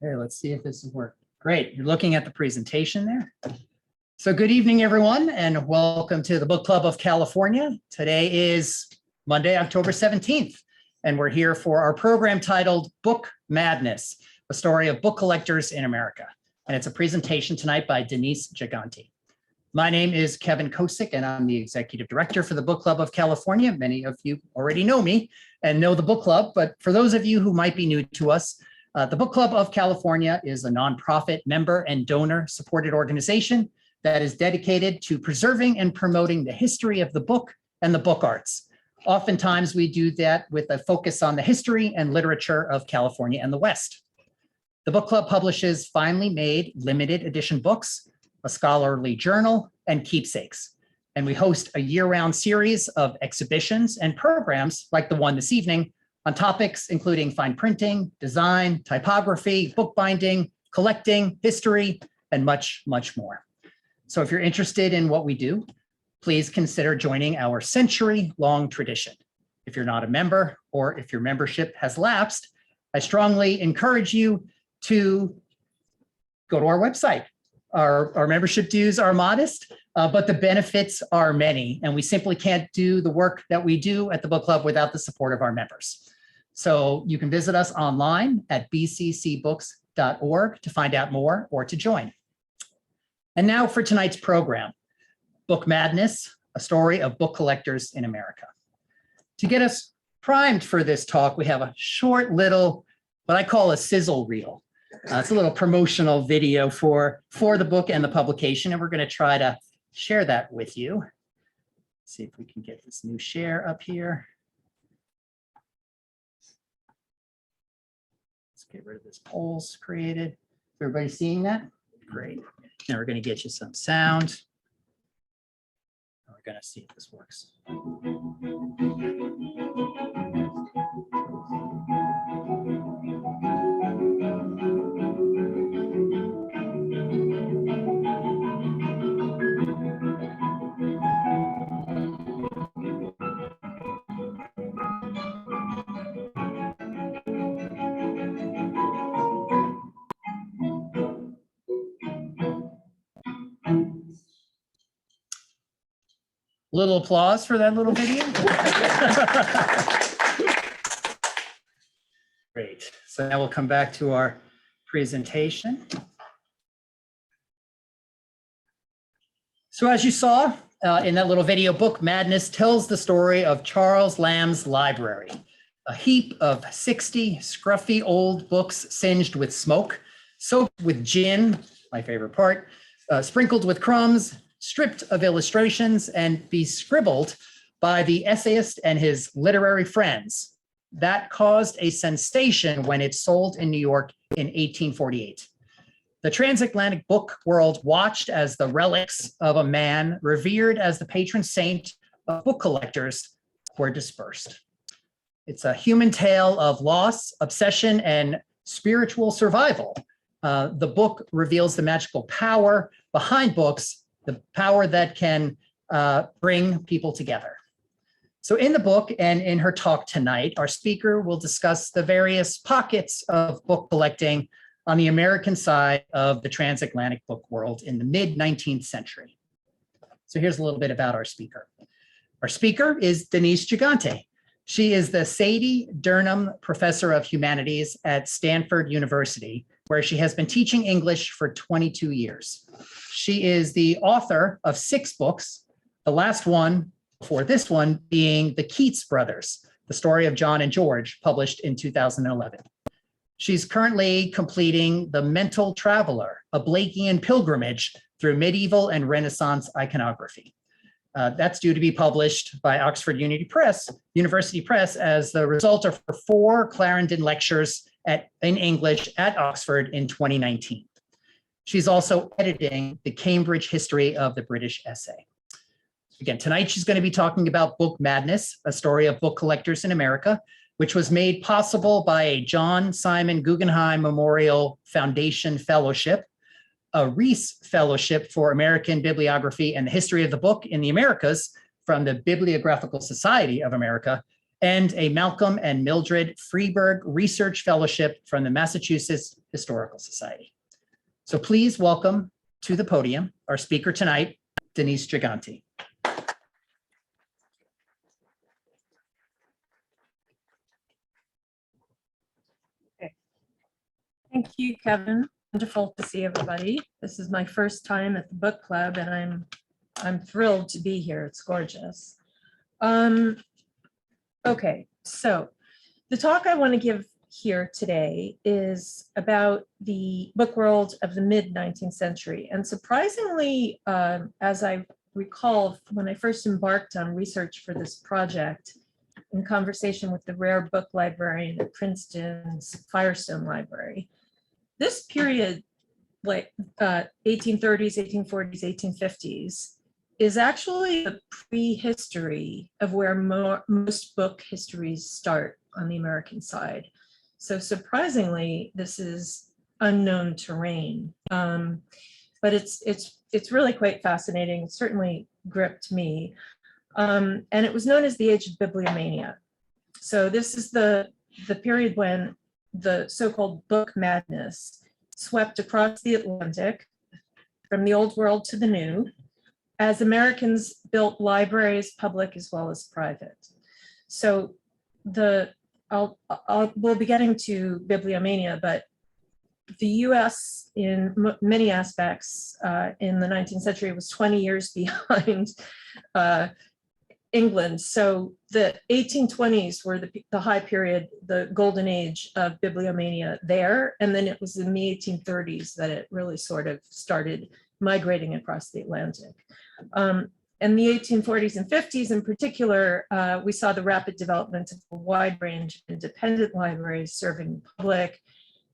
Okay, let's see if this is working. Great, you're looking at the presentation there. So good evening, everyone, and welcome to the Book Club of California. Today is Monday, October 17th, and we're here for our program titled Book Madness, a story of book collectors in America. And it's a presentation tonight by Denise Gigante. My name is Kevin Kosick, and I'm the Executive Director for the Book Club of California. Many of you already know me and know the book club, but for those of you who might be new to us, the Book Club of California is a nonprofit member and donor supported organization that is dedicated to preserving and promoting the history of the book and the book arts. Oftentimes we do that with a focus on the history and literature of California and the West. The book club publishes finely made limited edition books, a scholarly journal, and keepsakes. And we host a year-round series of exhibitions and programs like the one this evening on topics including fine printing, design, typography, bookbinding, collecting, history, and much, much more. So if you're interested in what we do, please consider joining our century-long tradition. If you're not a member or if your membership has lapsed, I strongly encourage you to go to our website. Our membership dues are modest, but the benefits are many, and we simply can't do the work that we do at the book club without the support of our members. So you can visit us online at bccbooks.org to find out more or to join. And now for tonight's program, Book Madness, a story of book collectors in America. To get us primed for this talk, we have a short little, what I call a sizzle reel. It's a little promotional video for the book and the publication, and we're going to try to share that with you. Let's see if we can get this new share up here. Let's get rid of this polls created. Is everybody seeing that? Great. Now we're going to get you some sound. We're going to see if this works. Little applause for that little video. Great. So now we'll come back to our presentation. So as you saw in that little video, Book Madness tells the story of Charles Lamb's library, a heap of 60 scruffy old books singed with smoke, soaked with gin, my favorite part, sprinkled with crumbs, stripped of illustrations, and bescribbled by the essayist and his literary friends. That caused a sensation when it sold in New York in 1848. The transatlantic book world watched as the relics of a man revered as the patron saint of book collectors were dispersed. It's a human tale of loss, obsession, and spiritual survival. The book reveals the magical power behind books, the power that can bring people together. So in the book and in her talk tonight, our speaker will discuss the various pockets of book collecting on the American side of the transatlantic book world in the mid-19th century. So here's a little bit about our speaker. Our speaker is Denise Gigante. She is the Sadie Durham Professor of Humanities at Stanford University, where she has been teaching English for 22 years. She is the author of 6 books, the last one before this one being The Keats Brothers, the story of John and George, published in 2011. She's currently completing The Mental Traveler, a Blakean pilgrimage through medieval and Renaissance iconography. That's due to be published by Oxford University Press as the result of her 4 Clarendon lectures in English at Oxford in 2019. She's also editing the Cambridge History of the British Essay. Again, tonight she's going to be talking about Book Madness, a story of book collectors in America, which was made possible by a John Simon Guggenheim Memorial Foundation Fellowship, a Reese Fellowship for American Bibliography and the History of the Book in the Americas from the Bibliographical Society of America, and a Malcolm and Mildred Freeberg Research Fellowship from the Massachusetts Historical Society. So please welcome to the podium our speaker tonight, Denise Gigante. Thank you, Kevin. Wonderful to see everybody. This is my first time at the book club, and I'm thrilled to be here. It's gorgeous. Okay, so the talk I want to give here today is about the book world of the mid-19th century. And surprisingly, as I recall, when I first embarked on research for this project, in conversation with the rare book librarian at Princeton's Firestone Library, this period, like 1830s, 1840s, 1850s, is actually the prehistory of where most book histories start on the American side. So surprisingly, this is unknown terrain, but it's really quite fascinating. It certainly gripped me, and it was known as the age of Bibliomania. So this is the period when the so-called book madness swept across the Atlantic from the old world to the new, as Americans built libraries, public as well as private. So we'll be getting to Biblio Mania, but the US in many aspects in the 19th century was 20 years behind England. So the 1820s were the high period, the golden age of Bibliomania there. And then it was in the 1830s that it really sort of started migrating across the Atlantic. In the 1840s and 50s in particular, we saw the rapid development of a wide range of independent libraries serving the public.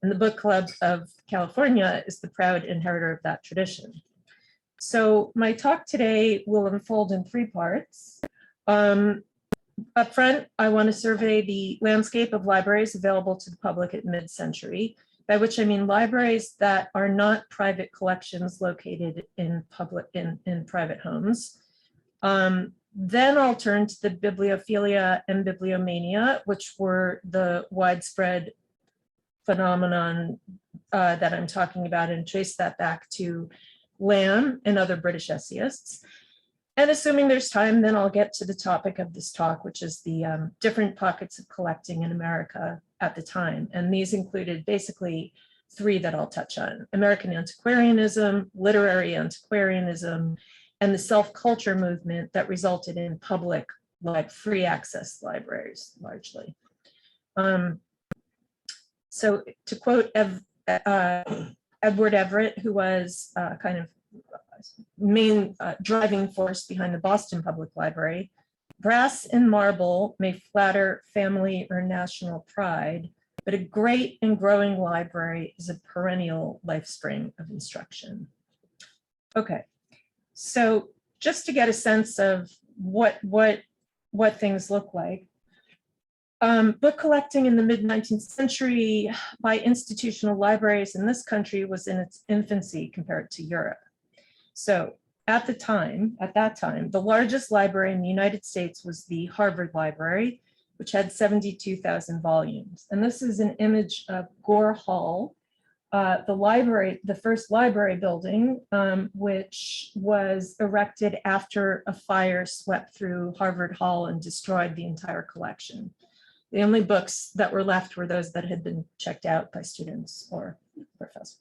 And the Book Club of California is the proud inheritor of that tradition. So my talk today will unfold in three parts. Up front, I want to survey the landscape of libraries available to the public at mid-century, by which I mean libraries that are not private collections located in private homes. Then I'll turn to the Bibliophilia and Bibliomania, which were the widespread phenomenon that I'm talking about, and trace that back to Lamb and other British essayists. And assuming there's time, then I'll get to the topic of this talk, which is the different pockets of collecting in America at the time. And these included basically three that I'll touch on: American antiquarianism, literary antiquarianism, and the self-culture movement that resulted in public, like free access libraries, largely. So to quote Edward Everett, who was kind of main driving force behind the Boston Public Library, brass and marble may flatter family or national pride, but a great and growing library is a perennial life spring of instruction. Okay, so just to get a sense of what things look like, book collecting in the mid-19th century by institutional libraries in this country was in its infancy compared to Europe. So at that time, the largest library in the United States was the Harvard Library, which had 72,000 volumes. And this is an image of Gore Hall, the first library building, which was erected after a fire swept through Harvard Hall and destroyed the entire collection. The only books that were left were those that had been checked out by students or professors.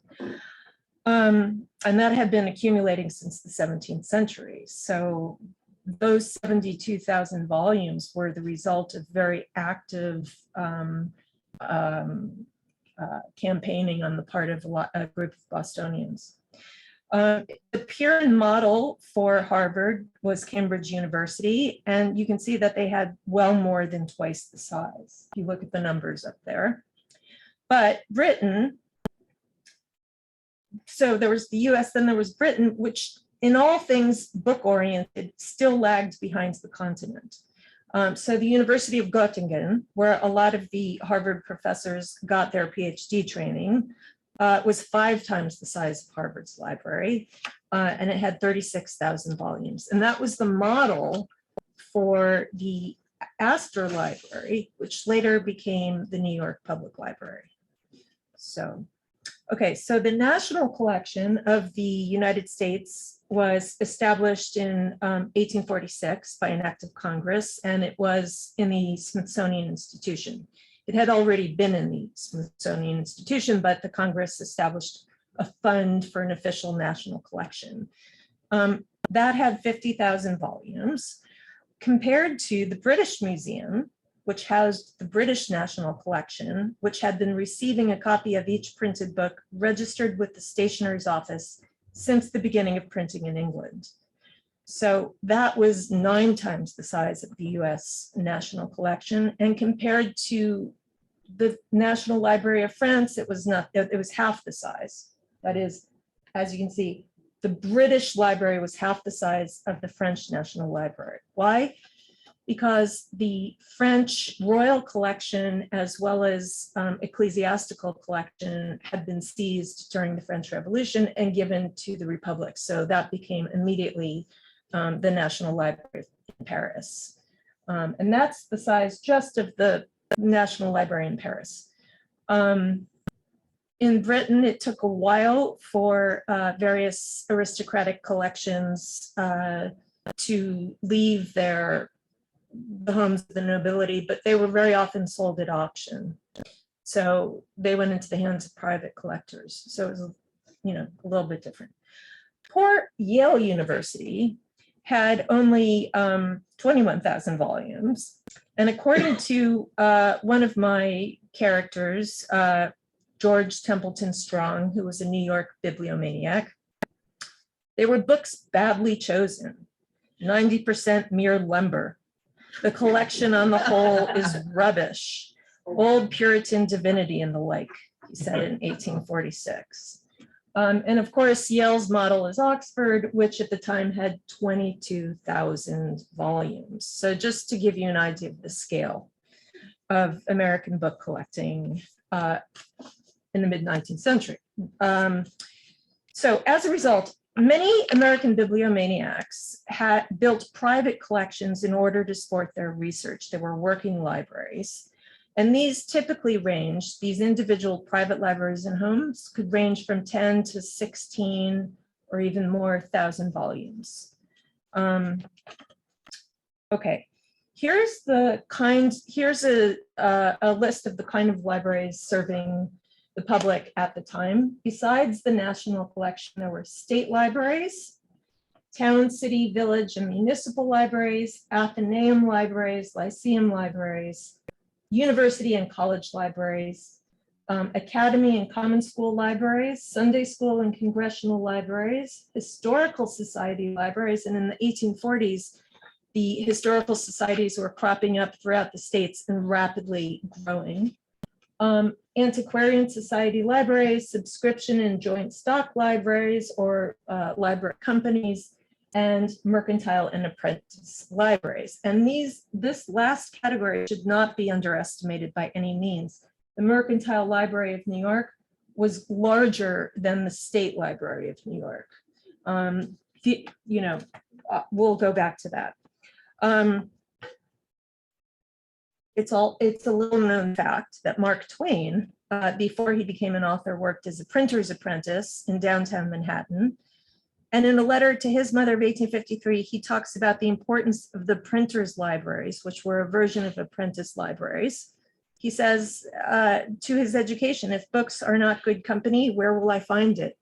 And that had been accumulating since the 17th century. So those 72,000 volumes were the result of very active campaigning on the part of a group of Bostonians. The peer model for Harvard was Cambridge University, and you can see that they had well more than twice the size, if you look at the numbers up there. But Britain, so there was the US, then there was Britain, which in all things book-oriented still lagged behind the continent. So the University of Göttingen, where a lot of the Harvard professors got their PhD training, was 5 times the size of Harvard's library, and it had 36,000 volumes. And that was the model for the Astor Library, which later became the New York Public Library. So, okay, so the National Collection of the United States was established in 1846 by an act of Congress, and it was in the Smithsonian Institution. It had already been in the Smithsonian Institution, but the Congress established a fund for an official national collection. That had 50,000 volumes, compared to the British Museum, which housed the British National Collection, which had been receiving a copy of each printed book registered with the Stationer's Office since the beginning of printing in England. So that was 9 times the size of the US National Collection, and compared to the National Library of France, it was half the size. That is, as you can see, the British Library was half the size of the French National Library. Why? Because the French royal collection, as well as ecclesiastical collection, had been seized during the French Revolution and given to the Republic. So that became immediately the National Library in Paris. And that's the size just of the National Library in Paris. In Britain, it took a while for various aristocratic collections to leave the homes of the nobility, but they were very often sold at auction. So they went into the hands of private collectors. So it was, a little bit different. Poor Yale University had only 21,000 volumes. And according to one of my characters, George Templeton Strong, who was a New York bibliomaniac, they were books badly chosen, 90% mere lumber. The collection on the whole is rubbish, old Puritan divinity and the like, he said in 1846. And of course, Yale's model is Oxford, which at the time had 22,000 volumes. So just to give you an idea of the scale of American book collecting in the mid-19th century. So as a result, many American bibliomaniacs had built private collections in order to support their research. They were working libraries. And these typically ranged, these individual private libraries and homes could range from 10 to 16 or even more thousand volumes. Okay, here's a list of the kind of libraries serving the public at the time. Besides the National Collection, there were state libraries, town, city, village, and municipal libraries, Athenaeum libraries, Lyceum libraries, university and college libraries, academy and common school libraries, Sunday school and congressional libraries, historical society libraries, and in the 1840s, the historical societies were cropping up throughout the states and rapidly growing. Antiquarian society libraries, subscription and joint stock libraries or library companies, and mercantile and apprentice libraries. And this last category should not be underestimated by any means. The Mercantile Library of New York was larger than the State Library of New York. We'll go back to that. It's a little known fact that Mark Twain, before he became an author, worked as a printer's apprentice in downtown Manhattan. And in a letter to his mother of 1853, he talks about the importance of the printers' libraries, which were a version of apprentice libraries. He says to his education, if books are not good company, where will I find it?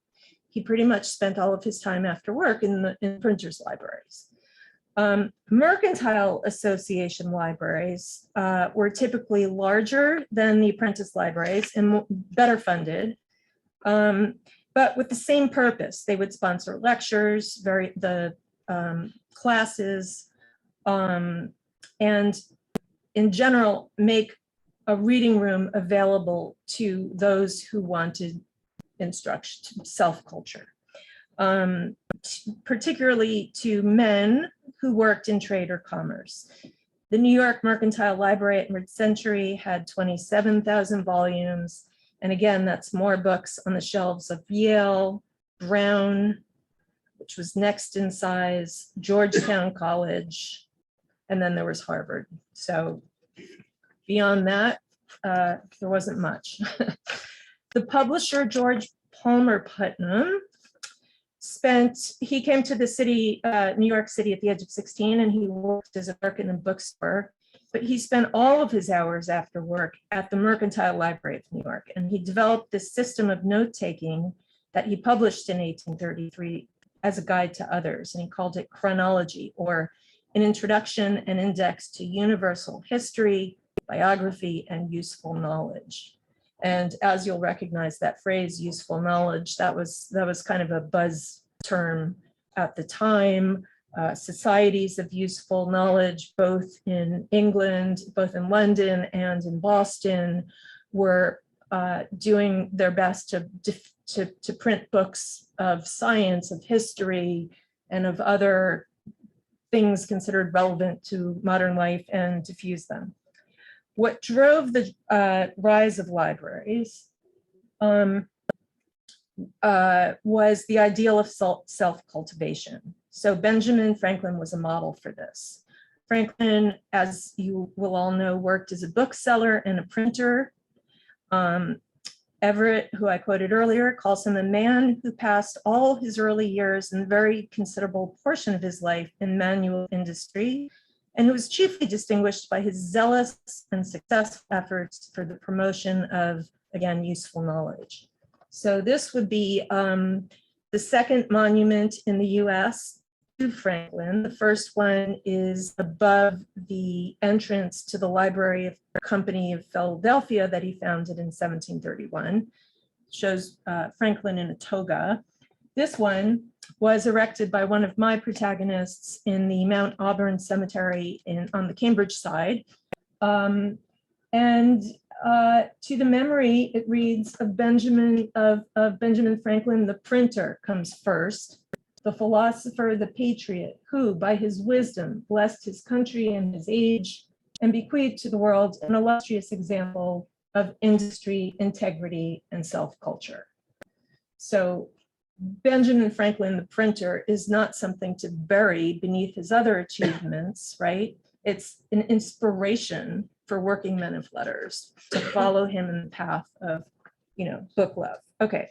He pretty much spent all of his time after work in printers' libraries. Mercantile association libraries were typically larger than the apprentice libraries and better funded, but with the same purpose. They would sponsor lectures, the classes, and in general, make a reading room available to those who wanted instruction, self-culture, particularly to men who worked in trade or commerce. The New York Mercantile Library at mid-century had 27,000 volumes. And again, that's more books on the shelves of Yale, Brown, which was next in size, Georgetown College, and then there was Harvard. So beyond that, there wasn't much. The publisher, George Palmer Putnam, he came to the city, New York City at the age of 16, and he worked as a clerk in a bookstore, but he spent all of his hours after work at the Mercantile Library of New York. And he developed this system of note-taking that he published in 1833 as a guide to others. And he called it chronology, or an introduction and index to universal history, biography, and useful knowledge. And as you'll recognize that phrase, useful knowledge, that was kind of a buzz term at the time. Societies of useful knowledge, both in England, both in London and in Boston, were doing their best to print books of science, of history, and of other things considered relevant to modern life and diffuse them. What drove the rise of libraries was the ideal of self-cultivation. So Benjamin Franklin was a model for this. Franklin, as you will all know, worked as a bookseller and a printer. Everett, who I quoted earlier, calls him a man who passed all his early years and very considerable portion of his life in manual industry, and who was chiefly distinguished by his zealous and successful efforts for the promotion of, again, useful knowledge. So this would be the second monument in the US to Franklin. The first one is above the entrance to the Library of Company of Philadelphia that he founded in 1731. Shows Franklin in a toga. This one was erected by one of my protagonists in the Mount Auburn Cemetery on the Cambridge side. To the memory, it reads, of Benjamin Franklin, the printer comes first, the philosopher, the patriot, who by his wisdom blessed his country and his age, and bequeathed to the world an illustrious example of industry, integrity, and self-culture. So Benjamin Franklin, the printer, is not something to bury beneath his other achievements, right? It's an inspiration for working men of letters to follow him in the path of, book love. Okay.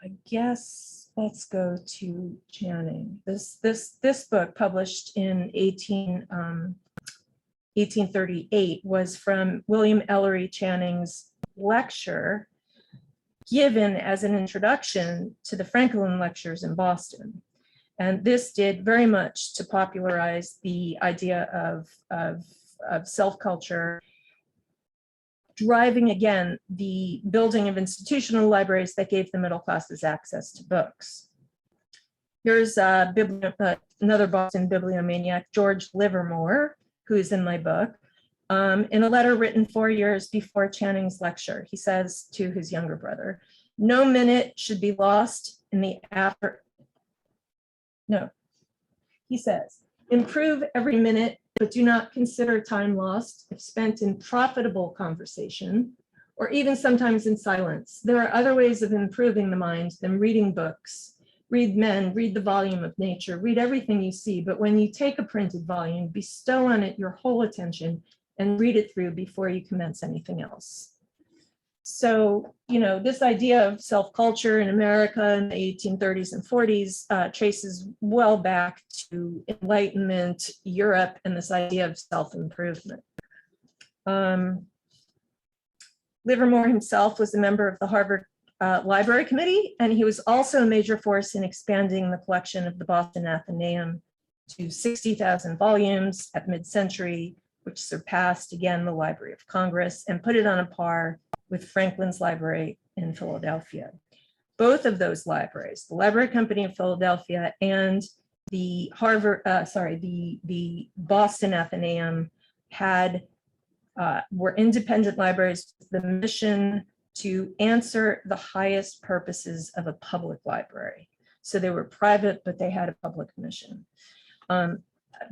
I guess let's go to Channing. This book, published in 1838, was from William Ellery Channing's lecture given as an introduction to the Franklin lectures in Boston. And this did very much to popularize the idea of self-culture, driving, again, the building of institutional libraries that gave the middle classes access to books. Here's another Boston bibliomaniac, George Livermore, who is in my book. In a letter written 4 years before Channing's lecture, he says to his younger brother, "No minute should be lost in the after." No, he says, "Improve every minute, but do not consider time lost if spent in profitable conversation, or even sometimes in silence. There are other ways of improving the mind than reading books. Read men, read the volume of nature, read everything you see, but when you take a printed volume, bestow on it your whole attention and read it through before you commence anything else." So, this idea of self-culture in America in the 1830s and 40s traces well back to Enlightenment Europe and this idea of self-improvement. Livermore himself was a member of the Harvard Library Committee, and he was also a major force in expanding the collection of the Boston Athenaeum to 60,000 volumes at mid-century, which surpassed, again, the Library of Congress and put it on a par with Franklin's Library in Philadelphia. Both of those libraries, the Library Company of Philadelphia and the Boston Athenaeum, were independent libraries with the mission to answer the highest purposes of a public library. So they were private, but they had a public mission.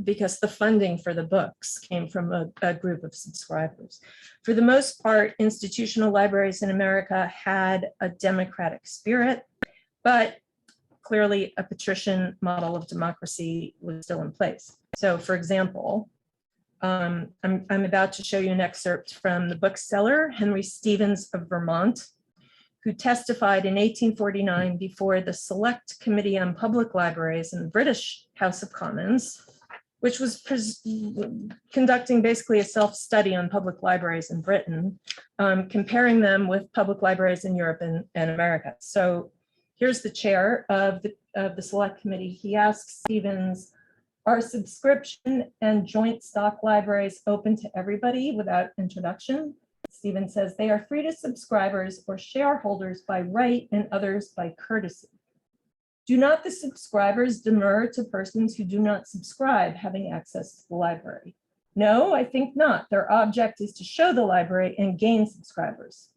Because the funding for the books came from a group of subscribers. For the most part, institutional libraries in America had a democratic spirit, but clearly a patrician model of democracy was still in place. So for example, I'm about to show you an excerpt from the bookseller, Henry Stevens of Vermont, who testified in 1849 before the Select Committee on Public Libraries in the British House of Commons, which was conducting basically a self-study on public libraries in Britain, comparing them with public libraries in Europe and America. So here's the chair of the Select Committee. He asks Stevens, are subscription and joint stock libraries open to everybody without introduction? Stevens says they are free to subscribers or shareholders by right and others by courtesy. Do not the subscribers demur to persons who do not subscribe having access to the library? No, I think not. Their object is to show the library and gain subscribers.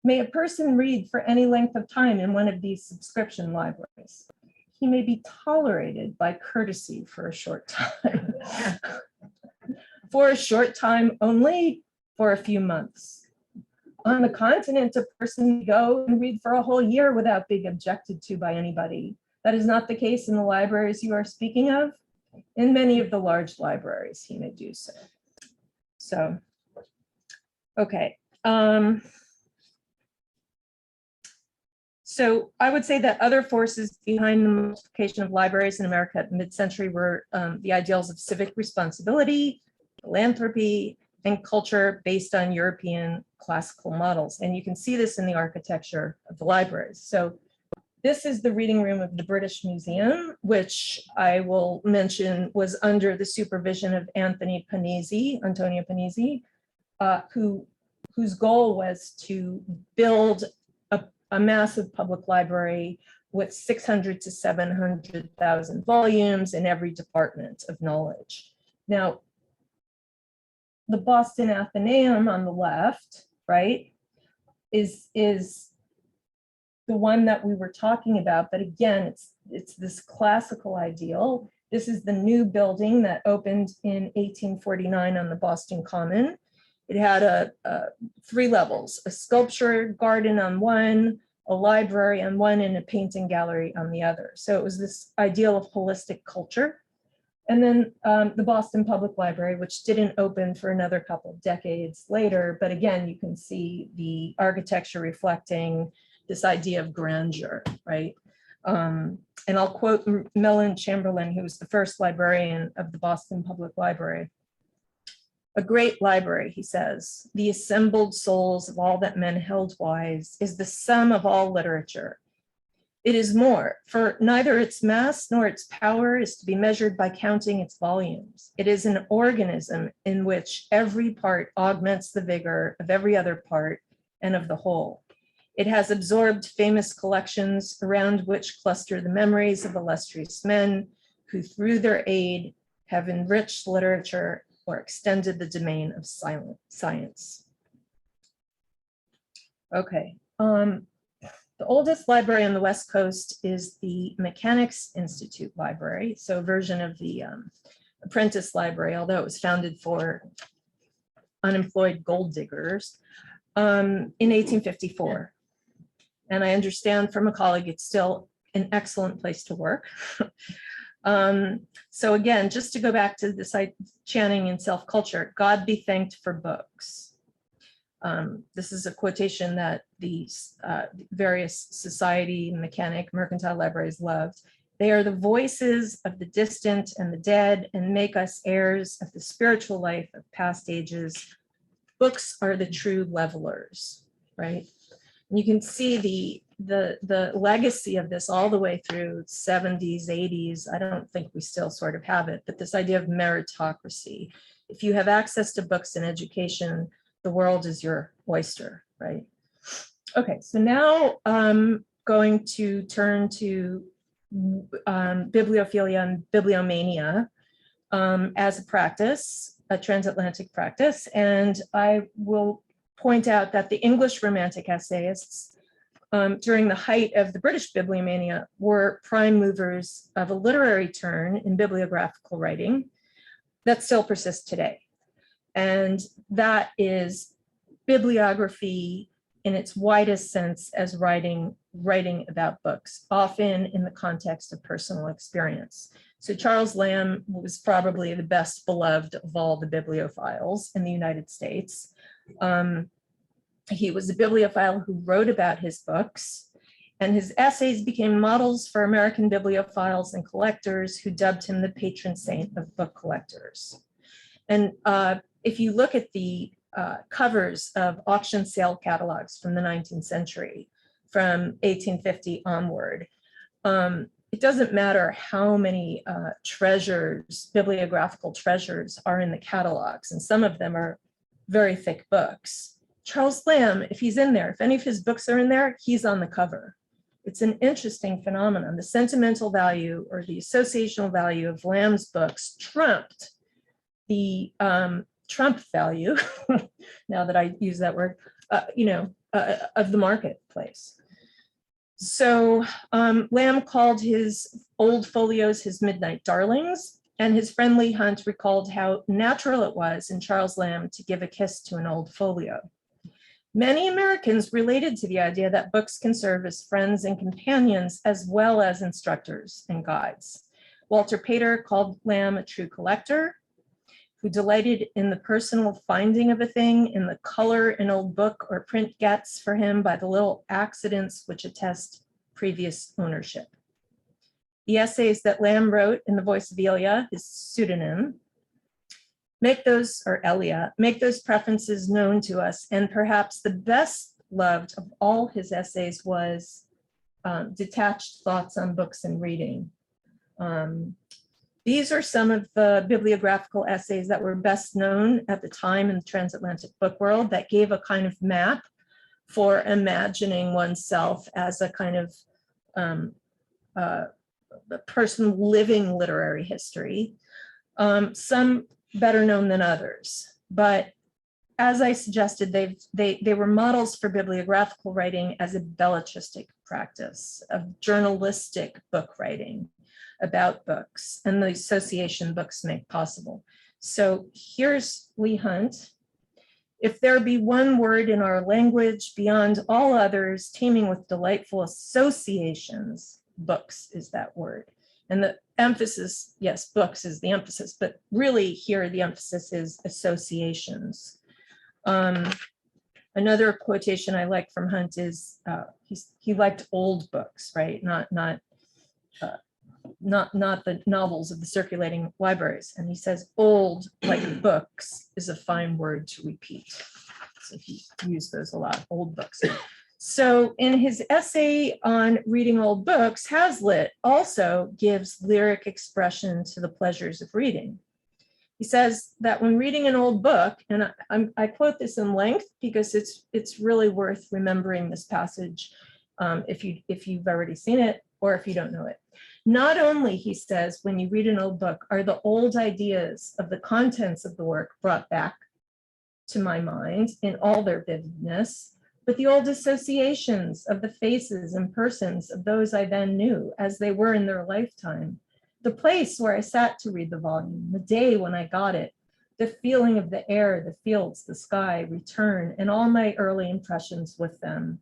May a person read for any length of time in one of these subscription libraries? He may be tolerated by courtesy for a short time. For a short time only, for a few months. On the continent, a person may go and read for a whole year without being objected to by anybody. That is not the case in the libraries you are speaking of. In many of the large libraries, he may do so. So, okay. So I would say that other forces behind the multiplication of libraries in America at mid-century were the ideals of civic responsibility, philanthropy, and culture based on European classical models. And you can see this in the architecture of the libraries. So this is the reading room of the British Museum, which I will mention was under the supervision of Antonio Panizzi, whose goal was to build a massive public library with 600 to 700,000 volumes in every department of knowledge. Now, the Boston Athenaeum on the left, right, is the one that we were talking about, but again, it's this classical ideal. This is the new building that opened in 1849 on the Boston Common. It had 3 levels, a sculpture garden on one, a library on one, and a painting gallery on the other. So it was this ideal of holistic culture. And then the Boston Public Library, which didn't open for another couple of decades later, but again, you can see the architecture reflecting this idea of grandeur, right? And I'll quote Mellon Chamberlain, who was the first librarian of the Boston Public Library. A great library, he says, the assembled souls of all that men held wise, is the sum of all literature. It is more, for neither its mass nor its power is to be measured by counting its volumes. It is an organism in which every part augments the vigor of every other part and of the whole. It has absorbed famous collections around which cluster the memories of illustrious men who through their aid have enriched literature or extended the domain of science. Okay. The oldest library on the West Coast is the Mechanics Institute Library, so a version of the apprentice library, although it was founded for unemployed gold diggers in 1854. And I understand from a colleague, it's still an excellent place to work. So again, just to go back to this chanting in self-culture, God be thanked for books. This is a quotation that the various society, mechanic, mercantile libraries loved. They are the voices of the distant and the dead and make us heirs of the spiritual life of past ages. Books are the true levelers, right? And you can see the legacy of this all the way through 70s, 80s. I don't think we still sort of have it, but this idea of meritocracy. If you have access to books and education, the world is your oyster, right? Okay, so now I'm going to turn to Bibliophilia and Bibliomania as a practice, a transatlantic practice. And I will point out that the English Romantic essayists during the height of the British Bibliomania were prime movers of a literary turn in bibliographical writing that still persists today. And that is bibliography in its widest sense as writing about books, often in the context of personal experience. So Charles Lamb was probably the best beloved of all the bibliophiles in the United States. He was a bibliophile who wrote about his books, and his essays became models for American bibliophiles and collectors who dubbed him the patron saint of book collectors. And if you look at the covers of auction sale catalogs from the 19th century, from 1850 onward, it doesn't matter how many treasures, bibliographical treasures are in the catalogs, and some of them are very thick books. Charles Lamb, if he's in there, if any of his books are in there, he's on the cover. It's an interesting phenomenon. The sentimental value or the associational value of Lamb's books trumped the Trump value, now that I use that word, of the marketplace. So Lamb called his old folios his midnight darlings, and his friend Leigh Hunt recalled how natural it was in Charles Lamb to give a kiss to an old folio. Many Americans related to the idea that books can serve as friends and companions as well as instructors and guides. Walter Pater called Lamb a true collector who delighted in the personal finding of a thing, in the color an old book or print gets for him by the little accidents which attest previous ownership. The essays that Lamb wrote in the voice of Elia, his pseudonym, make those preferences known to us. And perhaps the best loved of all his essays was Detached Thoughts on Books and Reading. These are some of the bibliographical essays that were best known at the time in the transatlantic book world that gave a kind of map for imagining oneself as a kind of a person living literary history. Some better known than others, but as I suggested, they were models for bibliographical writing as a belletristic practice of journalistic book writing about books and the association books make possible. So here's Leigh Hunt. If there be one word in our language beyond all others teeming with delightful associations, books is that word. And the emphasis, yes, books is the emphasis, but really here the emphasis is associations. Another quotation I like from Hunt is he liked old books, right? Not the novels of the circulating libraries. And he says, old, like books, is a fine word to repeat. So he used those a lot, old books. So in his essay on reading old books, Hazlitt also gives lyric expression to the pleasures of reading. He says that when reading an old book, and I quote this in length because it's really worth remembering this passage if you've already seen it or if you don't know it. Not only, he says, when you read an old book, are the old ideas of the contents of the work brought back to my mind in all their vividness, but the old associations of the faces and persons of those I then knew as they were in their lifetime, the place where I sat to read the volume, the day when I got it, the feeling of the air, the fields, the sky, return, and all my early impressions with them.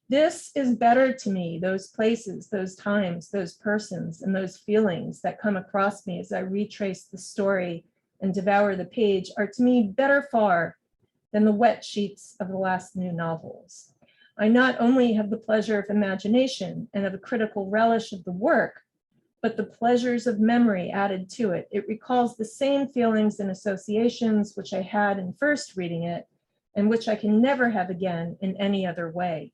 This is better to me, those places, those times, those persons, and those feelings that come across me as I retrace the story and devour the page are to me better far than the wet sheets of the last new novels. I not only have the pleasure of imagination and of a critical relish of the work, but the pleasures of memory added to it. It recalls the same feelings and associations which I had in first reading it, and which I can never have again in any other way.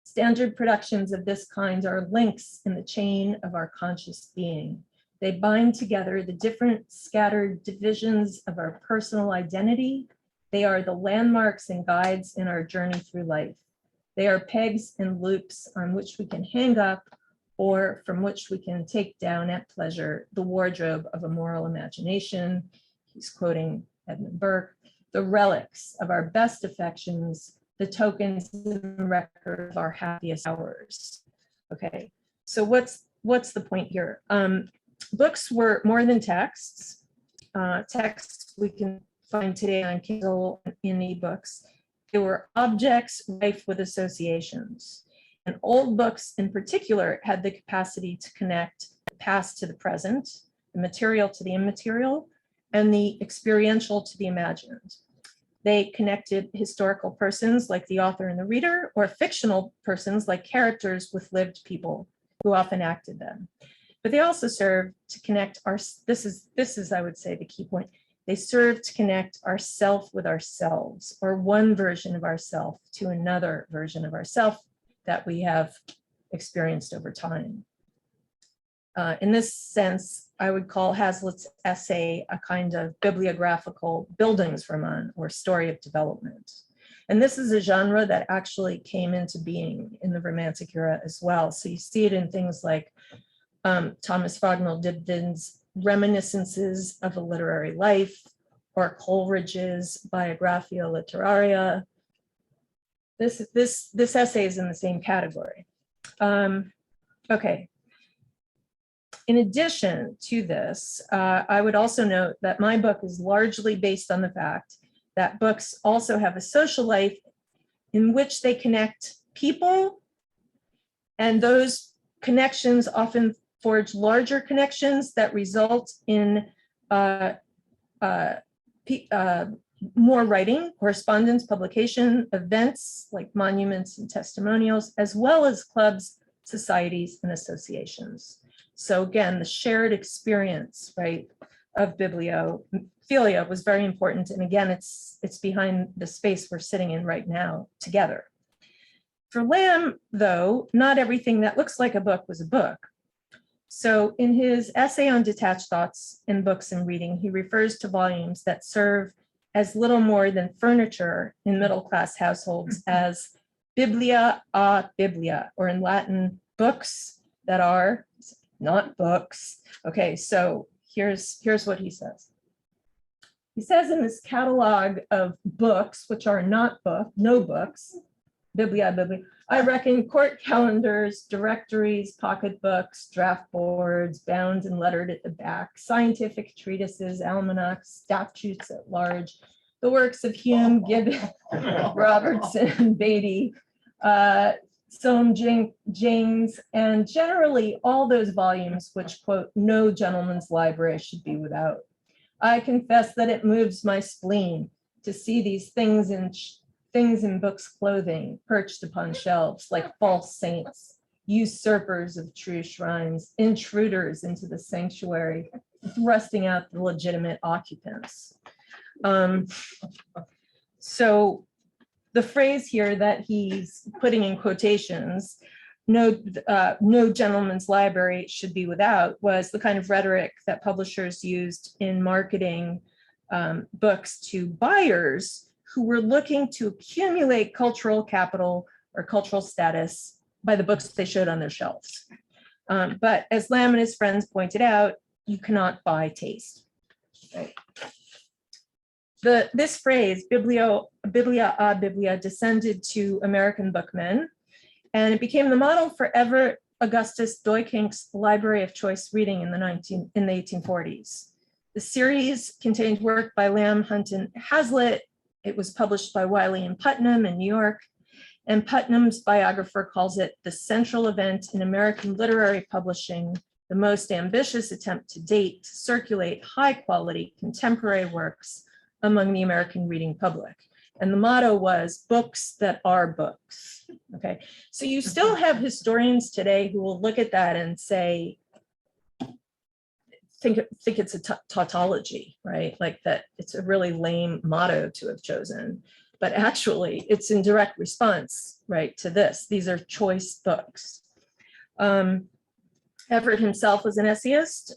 Standard productions of this kind are links in the chain of our conscious being. They bind together the different scattered divisions of our personal identity. They are the landmarks and guides in our journey through life. They are pegs and loops on which we can hang up or from which we can take down at pleasure the wardrobe of a moral imagination. He's quoting Edmund Burke, the relics of our best affections, the tokens and record of our happiest hours. Okay, so what's the point here? Books were more than texts. Texts we can find today on Kindle and in ebooks. They were objects rife with associations. And old books in particular had the capacity to connect the past to the present, the material to the immaterial, and the experiential to the imagined. They connected historical persons like the author and the reader, or fictional persons like characters with lived people who often acted them. But they also serve to connect this is, I would say, the key point. They serve to connect ourself with ourselves, or one version of ourself to another version of ourself that we have experienced over time. In this sense, I would call Hazlitt's essay a kind of bibliographical Bildungsroman, or story of development. And this is a genre that actually came into being in the Romantic era as well. So you see it in things like Thomas Fognall Dibdin's Reminiscences of a Literary Life, or Coleridge's Biographia Literaria. This essay is in the same category. Okay. In addition to this, I would also note that my book is largely based on the fact that books also have a social life in which they connect people, and those connections often forge larger connections that result in more writing, correspondence, publication, events like monuments and testimonials, as well as clubs, societies, and associations. So again, the shared experience, right, of bibliophilia was very important. And again, it's behind the space we're sitting in right now together. For Lamb, though, not everything that looks like a book was a book. So in his essay on detached thoughts in books and reading, he refers to volumes that serve as little more than furniture in middle-class households as biblia a biblia, or in Latin, books that are not books. Okay, so here's what he says. He says in this catalog of books, which are not no books, biblia, I reckon court calendars, directories, pocketbooks, draft boards, bound and lettered at the back, scientific treatises, almanacs, statutes at large, the works of Hume, Gibbon, Robertson, Beatty, Soame James, and generally all those volumes which, quote, no gentleman's library should be without. I confess that it moves my spleen to see these things in books' clothing perched upon shelves like false saints, usurpers of true shrines, intruders into the sanctuary, thrusting out the legitimate occupants. So the phrase here that he's putting in quotations, no gentleman's library should be without, was the kind of rhetoric that publishers used in marketing books to buyers who were looking to accumulate cultural capital or cultural status by the books they showed on their shelves. But as Lamb and his friends pointed out, you cannot buy taste. Right? This phrase, biblia a biblia, descended to American bookmen, and it became the model for Everett Augustus Duyckink's Library of Choice Reading in the 1840s. The series contained work by Lamb, Hunt, and Hazlitt. It was published by Wiley and Putnam in New York, and Putnam's biographer calls it the central event in American literary publishing, the most ambitious attempt to date to circulate high-quality contemporary works among the American reading public. And the motto was books that are books. Okay, so you still have historians today who will look at that and say, think it's a tautology, right? Like that it's a really lame motto to have chosen, but actually it's in direct response, right, to this. These are choice books. Everett himself was an essayist.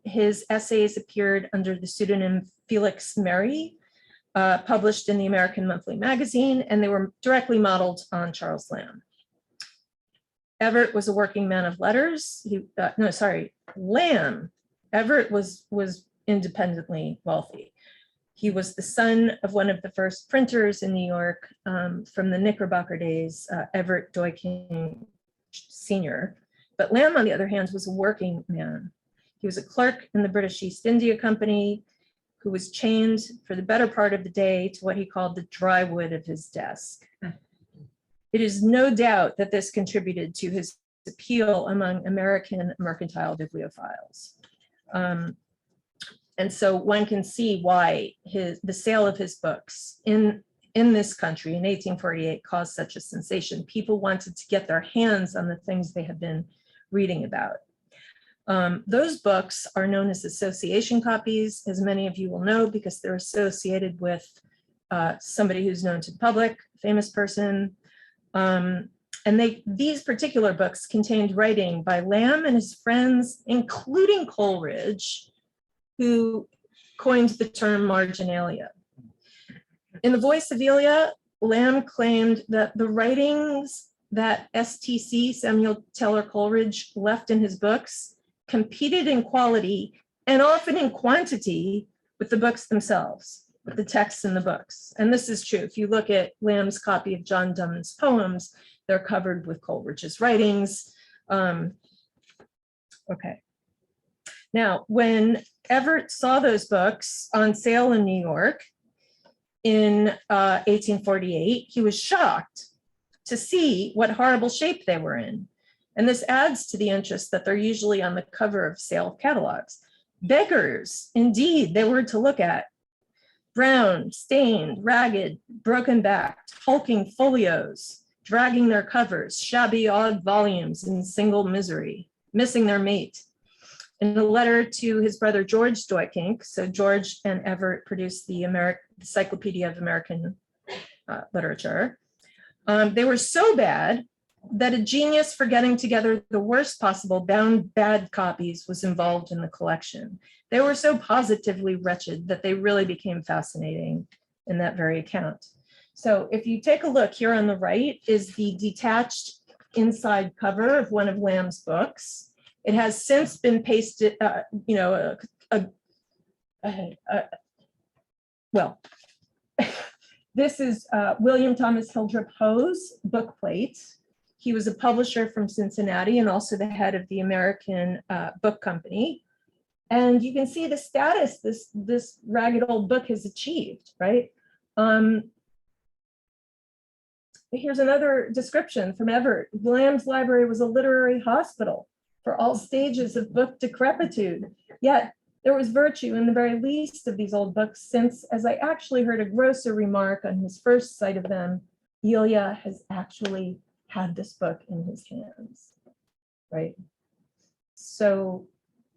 His essays appeared under the pseudonym Felix Mary, published in the American Monthly Magazine, and they were directly modeled on Charles Lamb. Everett was a working man of letters. Lamb. Everett was independently wealthy. He was the son of one of the first printers in New York from the Knickerbocker days, Everett Duyckink Sr. But Lamb, on the other hand, was a working man. He was a clerk in the British East India Company. who was chained for the better part of the day to what he called the dry wood of his desk. It is no doubt that this contributed to his appeal among American mercantile bibliophiles. And so one can see why the sale of his books in this country in 1848 caused such a sensation. People wanted to get their hands on the things they had been reading about. Those books are known as association copies, as many of you will know, because they're associated with somebody who's known to the public, famous person. And these particular books contained writing by Lamb and his friends, including Coleridge, who coined the term marginalia. In the Voice of Elia, Lamb claimed that the writings that STC, Samuel Taylor Coleridge, left in his books competed in quality and often in quantity with the books themselves, with the texts in the books. And this is true. If you look at Lamb's copy of John Donne's poems, they're covered with Coleridge's writings. Okay. Now, when Everett saw those books on sale in New York in 1848, he was shocked to see what horrible shape they were in. And this adds to the interest that they're usually on the cover of sale catalogs. Beggars, indeed, they were to look at. Brown, stained, ragged, broken backed, hulking folios, dragging their covers, shabby odd volumes in single misery, missing their mate. In a letter to his brother George Doykink, so George and Everett produced the Encyclopedia of American Literature, they were so bad that a genius for getting together the worst possible bound bad copies was involved in the collection. They were so positively wretched that they really became fascinating in that very account. So if you take a look here on the right is the detached inside cover of one of Lamb's books. It has since been pasted, well, this is William Thomas Hildrepose book plate. He was a publisher from Cincinnati and also the head of the American Book Company. And you can see the status this ragged old book has achieved, right? Here's another description from Everett. Lamb's library was a literary hospital for all stages of book decrepitude. Yet there was virtue in the very least of these old books, since, as I actually heard a grocer remark on his first sight of them, Elia has actually had this book in his hands, right? So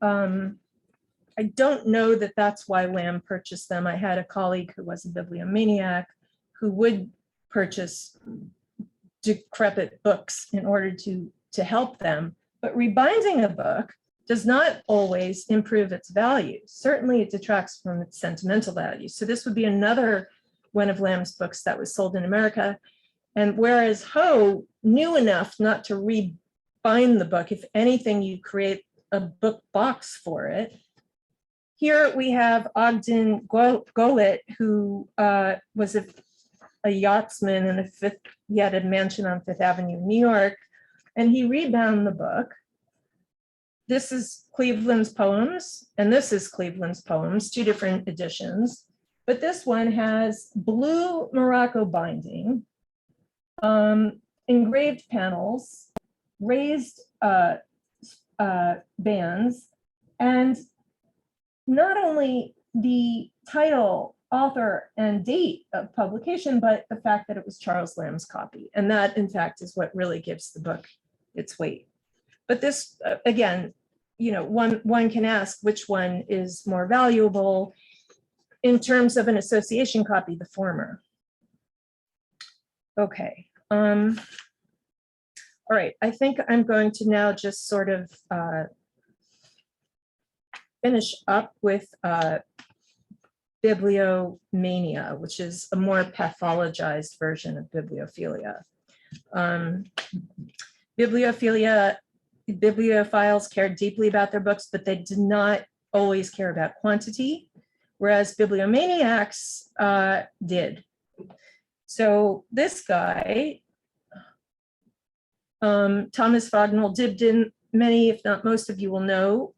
I don't know that that's why Lamb purchased them. I had a colleague who was a bibliomaniac who would purchase decrepit books in order to help them. But rebinding a book does not always improve its value. Certainly it detracts from its sentimental value. So this would be another one of Lamb's books that was sold in America. And whereas Hoe knew enough not to rebind the book, if anything, you create a book box for it. Here we have Ogden Golit, who was a yachtsman and he had a mansion on Fifth Avenue, New York, and he rebound the book. This is Cleveland's Poems, and this is Cleveland's Poems, two different editions. But this one has blue Morocco binding, engraved panels, raised bands, and not only the title, author, and date of publication, but the fact that it was Charles Lamb's copy. And that, in fact, is what really gives the book its weight. But this, again, one can ask which one is more valuable. In terms of an association copy, the former. Okay. All right, I think I'm going to now just sort of finish up with Biblio Mania, which is a more pathologized version of bibliophilia. Bibliophiles cared deeply about their books, but they did not always care about quantity, whereas bibliomaniacs did. So this guy, Thomas Fognall Dibdin, many, if not most of you will know,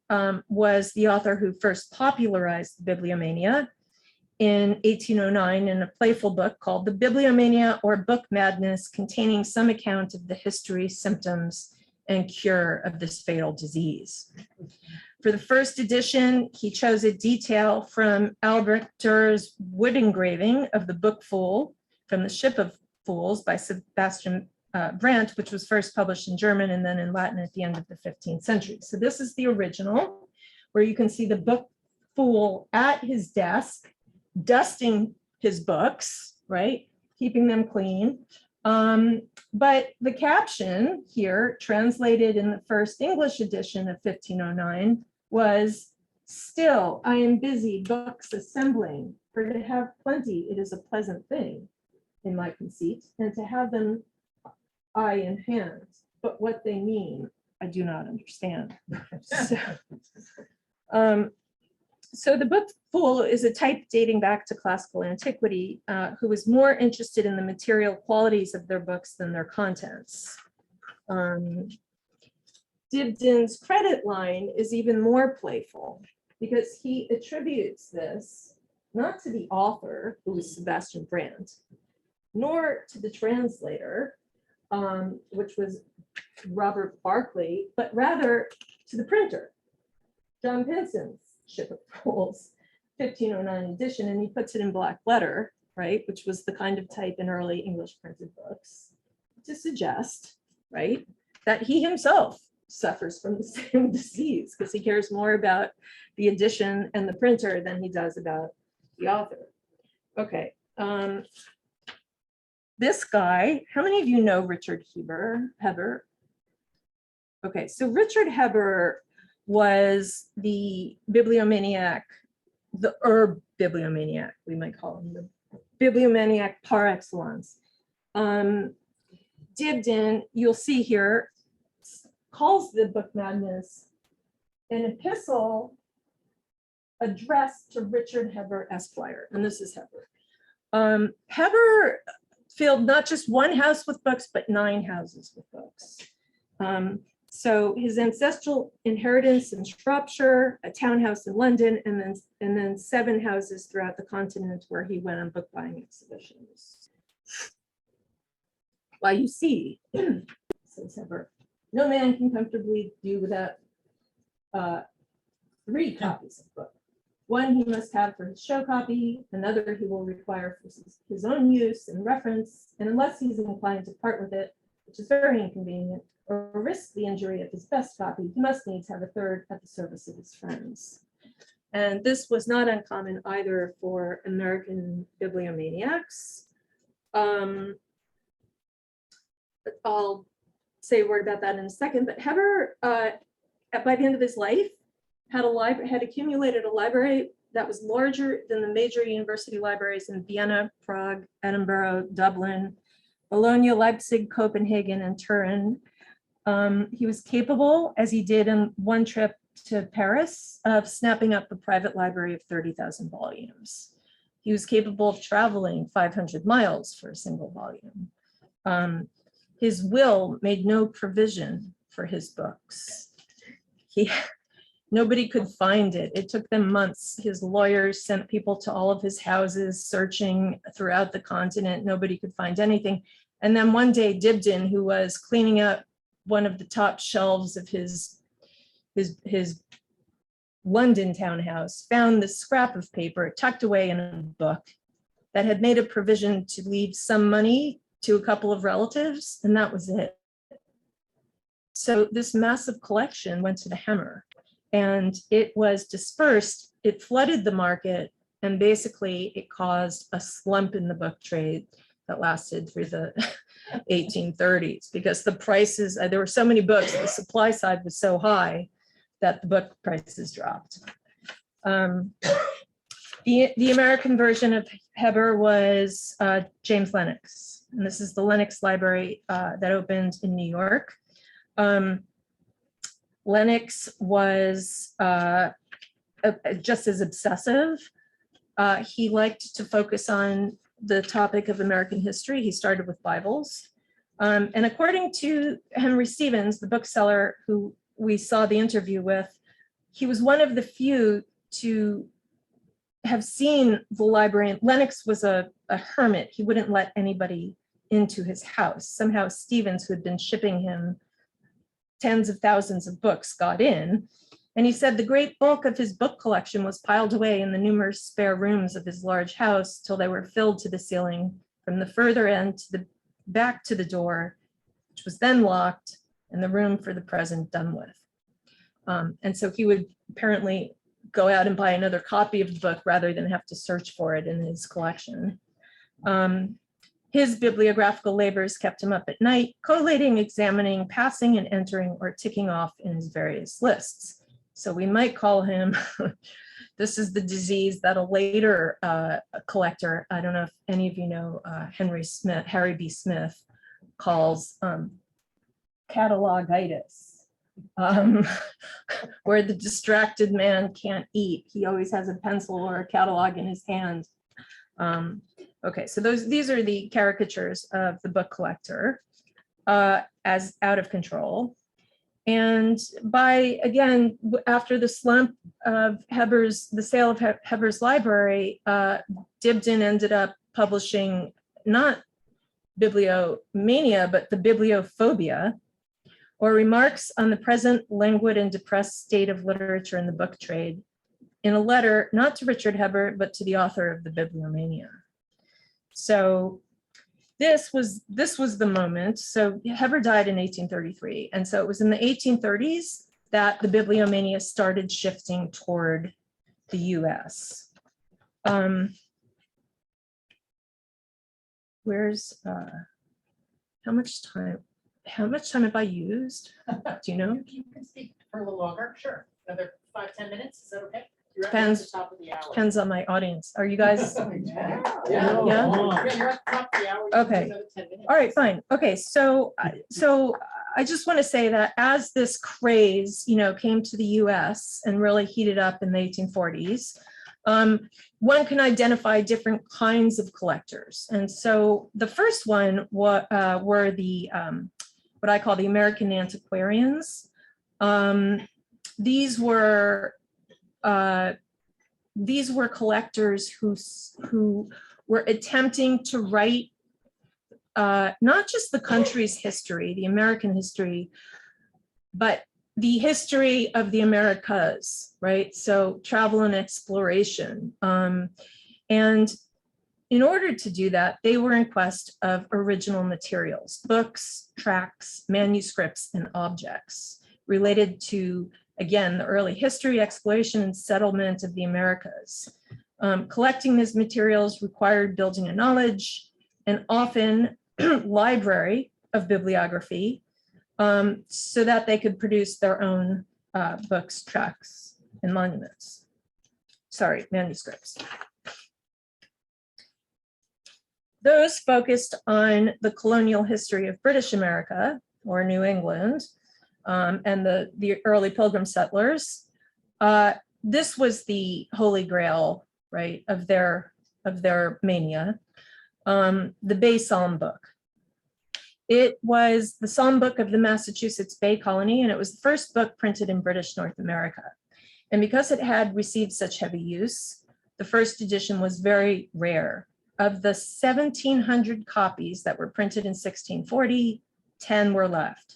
was the author who first popularized the Biblio Mania in 1809 in a playful book called the Biblio Mania or Book Madness, containing some account of the history, symptoms, and cure of this fatal disease. For the first edition, he chose a detail from Albrecht Dürer's wood engraving of the book Fool from the Ship of Fools by Sebastian Brandt, which was first published in German and then in Latin at the end of the 15th century. So this is the original, where you can see the book Fool at his desk, dusting his books, right? Keeping them clean. But the caption here, translated in the first English edition of 1509, was, "Still, I am busy books assembling, for to have plenty, it is a pleasant thing in my conceit, and to have them I in hand, but what they mean, I do not understand." So the book Fool is a type dating back to classical antiquity, who was more interested in the material qualities of their books than their contents. Dibdin's credit line is even more playful because he attributes this not to the author, who is Sebastian Brandt, nor to the translator, which was Robert Barclay, but rather to the printer, John Pinson's Ship of Fools, 1509 edition, and he puts it in black letter, right, which was the kind of type in early English printed books, to suggest, right, that he himself suffers from the same disease because he cares more about the edition and the printer than he does about the author. Okay. This guy, how many of you know Richard Heber? Okay, so Richard Heber was the bibliomaniac, the herb bibliomaniac, we might call him the bibliomaniac par excellence. Dibdin, you'll see here, calls the Book Madness an epistle addressed to Richard Heber Esquire, and this is Heber. Heber filled not just one house with books, but 9 houses with books. So his ancestral inheritance in Shropshire, a townhouse in London, and then 7 houses throughout the continent where he went on book buying exhibitions. Well, you see, says Heber, no man can comfortably do without 3 copies of book. One he must have for his show copy, another he will require for his own use and reference, and unless he's inclined to part with it, which is very inconvenient, or risk the injury of his best copy, he must needs have a third at the service of his friends. And this was not uncommon either for American bibliomaniacs. I'll say a word about that in a second, but Heber, by the end of his life, had accumulated a library that was larger than the major university libraries in Vienna, Prague, Edinburgh, Dublin, Bologna, Leipzig, Copenhagen, and Turin. He was capable, as he did in one trip to Paris, of snapping up a private library of 30,000 volumes. He was capable of traveling 500 miles for a single volume. His will made no provision for his books. Nobody could find it. It took them months. His lawyers sent people to all of his houses searching throughout the continent. Nobody could find anything. And then one day, Dibdin, who was cleaning up one of the top shelves of his London townhouse, found this scrap of paper tucked away in a book that had made a provision to leave some money to a couple of relatives, and that was it. So this massive collection went to the Hammer, and it was dispersed. It flooded the market, and basically it caused a slump in the book trade that lasted through the 1830s because the prices, there were so many books, the supply side was so high that the book prices dropped. The American version of Heber was James Lennox, and this is the Lennox Library that opened in New York. Lennox was just as obsessive. He liked to focus on the topic of American history. He started with Bibles. And according to Henry Stevens, the bookseller who we saw the interview with, he was one of the few to have seen the librarian. Lennox was a hermit. He wouldn't let anybody into his house. Somehow Stevens, who had been shipping him tens of thousands of books, got in. And he said the great bulk of his book collection was piled away in the numerous spare rooms of his large house till they were filled to the ceiling from the further end to the back to the door, which was then locked and the room for the present done with. And so he would apparently go out and buy another copy of the book rather than have to search for it in his collection. His bibliographical labors kept him up at night, collating, examining, passing and entering or ticking off in his various lists. So we might call him, this is the disease that a later collector, I don't know if any of you know Harry B. Smith, calls catalogitis. Where the distracted man can't eat. He always has a pencil or a catalog in his hand. Okay, so these are the caricatures of the book collector as out of control. And again, after the slump of the sale of Heber's library, Dibdin ended up publishing not Biblio Mania, but the Bibliophobia, or remarks on the present languid and depressed state of literature in the book trade, in a letter not to Richard Heber, but to the author of the Biblio Mania. So this was the moment. So Heber died in 1833. And so it was in the 1830s that the Biblio Mania started shifting toward the US. How much time have I used? Do you know? You can speak for a little longer. Sure. Another 5-10 minutes. Is that okay? You're Depends. at the top of the hour. Depends on my audience. Are you guys? Yeah. Yeah. You're at the top of the hour. You can do Okay. another 10 minutes. All right, fine. Okay, so I just want to say that as this craze, came to the US and really heated up in the 1840s, one can identify different kinds of collectors. And so the first one were the what I call the American antiquarians. These were collectors who were attempting to write not just the country's history, the American history, but the history of the Americas, right? So travel and exploration. And in order to do that, they were in quest of original materials, books, tracts, manuscripts, and objects related to, again, the early history, exploration, and settlement of the Americas. Collecting these materials required building a knowledge and often library of bibliography, so that they could produce their own books, tracts, and manuscripts. Those focused on the colonial history of British America or New England and the early Pilgrim settlers. This was the holy grail, right, of their mania, the Bay Psalm Book. It was the Psalm Book of the Massachusetts Bay Colony, and it was the first book printed in British North America. And because it had received such heavy use, the first edition was very rare. Of the 1,700 copies that were printed in 1640, 10 were left.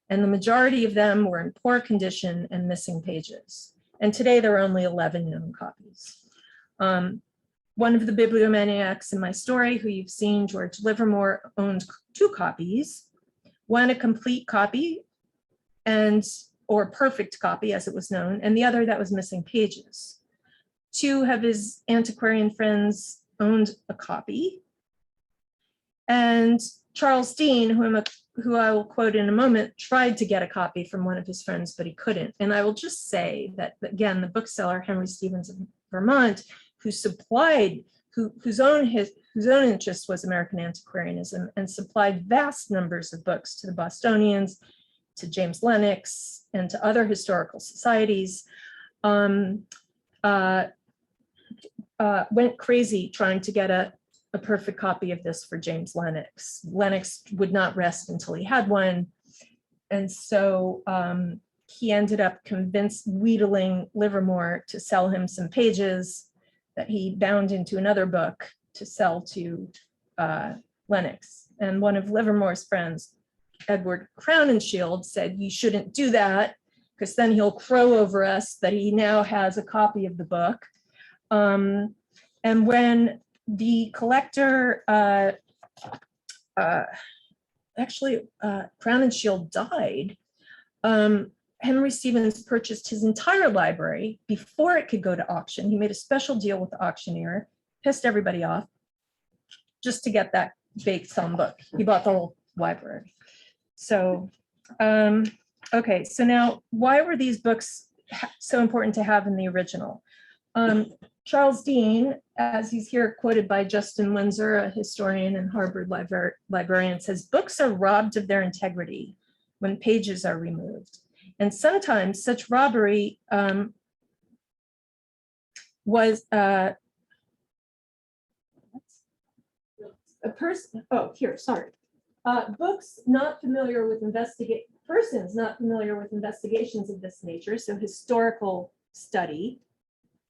And the majority of them were in poor condition and missing pages. And today there are only 11 known copies. One of the bibliomaniacs in my story, who you've seen, George Livermore, owned 2 copies, one a complete copy or perfect copy as it was known, and the other that was missing pages. 2 of his antiquarian friends owned a copy. And Charles Dean, who I will quote in a moment, tried to get a copy from one of his friends, but he couldn't. And I will just say that, again, the bookseller, Henry Stevens of Vermont, whose own interest was American antiquarianism and supplied vast numbers of books to the Bostonians, to James Lennox, and to other historical societies, went crazy trying to get a perfect copy of this for James Lennox. Lennox would not rest until he had one. And so he ended up wheedling Livermore to sell him some pages that he bound into another book to sell to Lennox. And one of Livermore's friends, Edward Crowninshield, said, "You shouldn't do that, because then he'll crow over us that he now has a copy of the book." And when the collector, Crowninshield died, Henry Stevens purchased his entire library before it could go to auction. He made a special deal with the auctioneer, pissed everybody off, just to get that baked some book. He bought the whole library. So, okay, so now why were these books so important to have in the original? Charles Dean, as he's here quoted by Justin Windsor, a historian and Harvard librarian, says, "Books are robbed of their integrity when pages are removed. And sometimes such robbery was a person, books not familiar with persons not familiar with investigations of this nature, so historical study,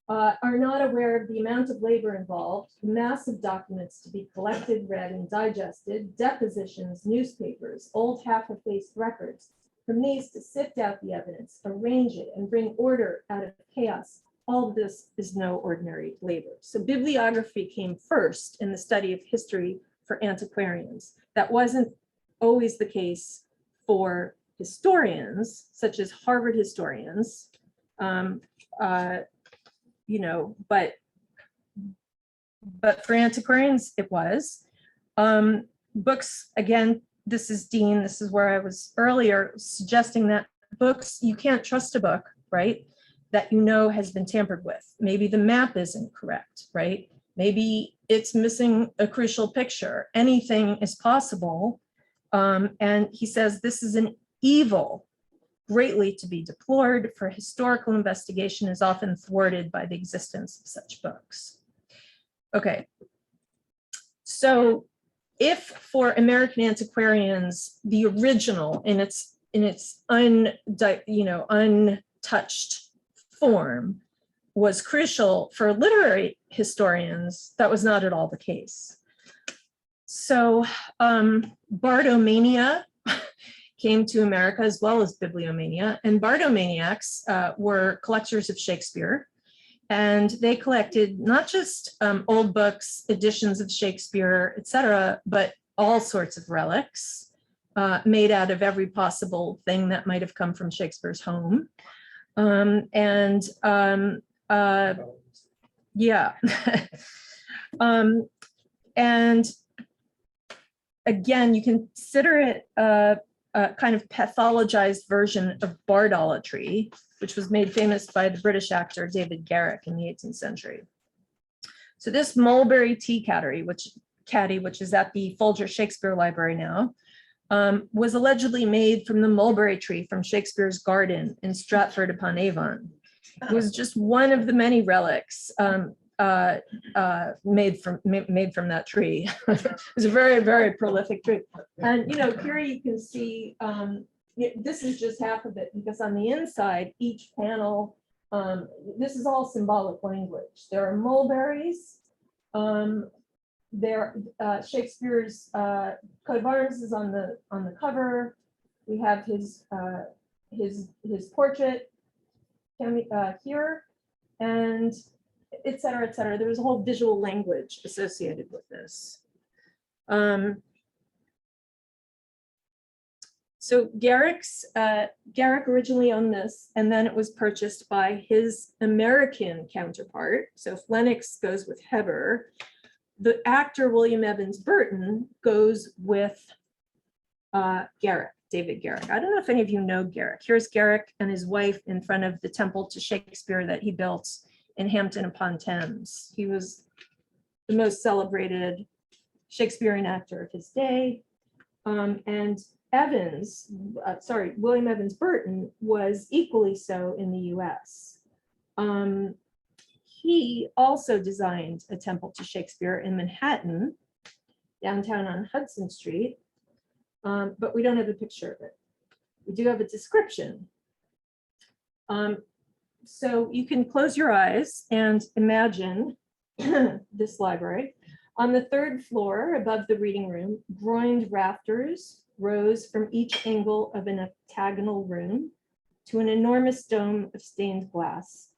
are not aware of the amount of labor involved, massive documents to be collected, read, and digested, depositions, newspapers, old half-effaced records. From these to sift out the evidence, arrange it, and bring order out of chaos. All of this is no ordinary labor." So bibliography came first in the study of history for antiquarians. That wasn't always the case for historians, such as Harvard historians, but for antiquarians, it was. Books, again, this is Dean, this is where I was earlier suggesting that books, you can't trust a book, right, that you know has been tampered with. Maybe the map isn't correct, right? Maybe it's missing a crucial picture. Anything is possible. And he says this is an evil greatly to be deplored, for historical investigation is often thwarted by the existence of such books. Okay, so if for American antiquarians, the original in its untouched form was crucial, for literary historians, that was not at all the case. So Bardomania came to America, as well as Biblio Mania, and Bardomaniacs were collectors of Shakespeare, and they collected not just old books, editions of Shakespeare, etc., but all sorts of relics made out of every possible thing that might have come from Shakespeare's home. Yeah. And again, you consider it a kind of pathologized version of bardolatry, which was made famous by the British actor David Garrick in the 18th century. So this mulberry tea caddy, which is at the Folger Shakespeare Library now, was allegedly made from the mulberry tree from Shakespeare's garden in Stratford upon Avon. It was just one of the many relics made from that tree. It was a very, very prolific tree. And here you can see, this is just half of it, because on the inside, each panel, this is all symbolic language. There are mulberries. Shakespeare's coat of arms is on the cover. We have his portrait here, and et cetera, et cetera. There was a whole visual language associated with this. So Garrick originally owned this, and then it was purchased by his American counterpart. So if Lennox goes with Heber, the actor William Evans Burton goes with Garrick, David Garrick. I don't know if any of you know Garrick. Here's Garrick and his wife in front of the temple to Shakespeare that he built in Hampton upon Thames. He was the most celebrated Shakespearean actor of his day. And William Evans Burton was equally so in the US. He also designed a temple to Shakespeare in Manhattan, downtown on Hudson Street, but we don't have a picture of it. We do have a description. So you can close your eyes and imagine this library. On the third floor above the reading room, groined rafters rose from each angle of an octagonal room to an enormous dome of stained glass.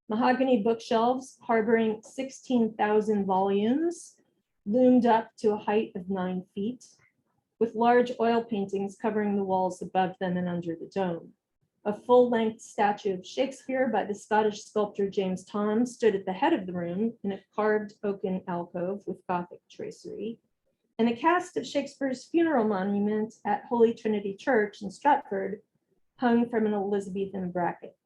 Mahogany bookshelves harboring 16,000 volumes loomed up to a height of 9 feet, with large oil paintings covering the walls above them and under the dome. A full-length statue of Shakespeare by the Scottish sculptor James Thom stood at the head of the room in a carved oaken alcove with Gothic tracery, and a cast of Shakespeare's funeral monument at Holy Trinity Church in Stratford hung from an Elizabethan bracket.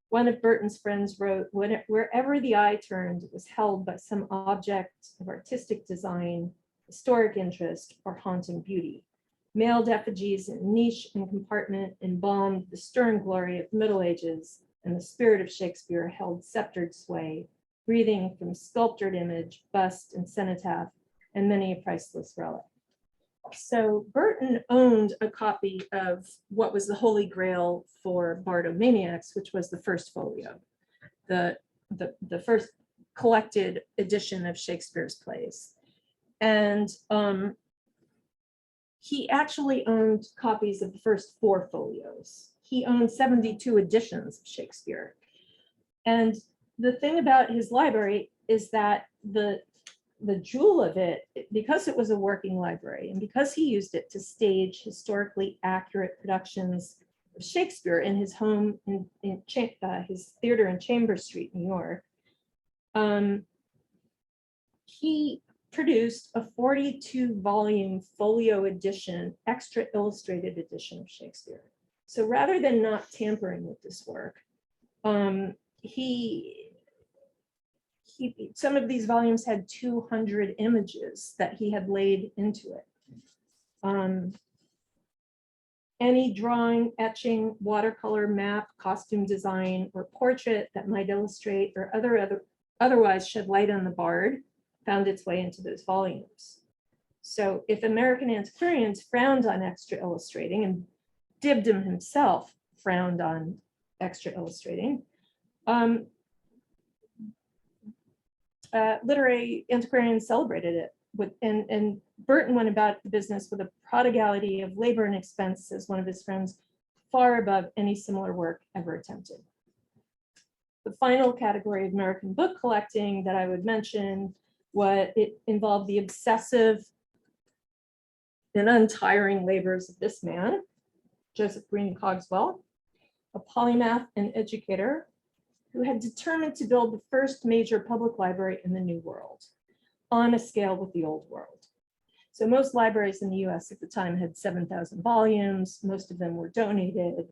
One of Burton's friends wrote, wherever the eye turned, it was held by some object of artistic design, historic interest, or haunting beauty. Mailed effigies in niche and compartment embalmed the stern glory of the Middle Ages, and the spirit of Shakespeare held sceptered sway, breathing from sculptured image, bust, and cenotaph, and many a priceless relic. So Burton owned a copy of what was the Holy Grail for Bardomaniacs, which was the first folio, the first collected edition of Shakespeare's plays. And he actually owned copies of the first 4 folios. He owned 72 editions of Shakespeare. And the thing about his library is that the jewel of it, because it was a working library and because he used it to stage historically accurate productions of Shakespeare in his home in his theater in Chambers Street, New York, he produced a 42-volume folio edition, extra illustrated edition of Shakespeare. So rather than not tampering with this work, some of these volumes had 200 images that he had laid into it. Any drawing, etching, watercolor, map, costume design, or portrait that might illustrate or otherwise shed light on the bard found its way into those volumes. So if American antiquarians frowned on extra illustrating, and Dibdin himself frowned on extra illustrating, literary antiquarians celebrated it. And Burton went about the business with a prodigality of labor and expense, as one of his friends, far above any similar work ever attempted. The final category of American book collecting that I would mention, it involved the obsessive and untiring labors of this man, Joseph Green Cogswell, a polymath and educator who had determined to build the first major public library in the New World, on a scale with the Old World. So most libraries in the US at the time had 7,000 volumes. Most of them were donated.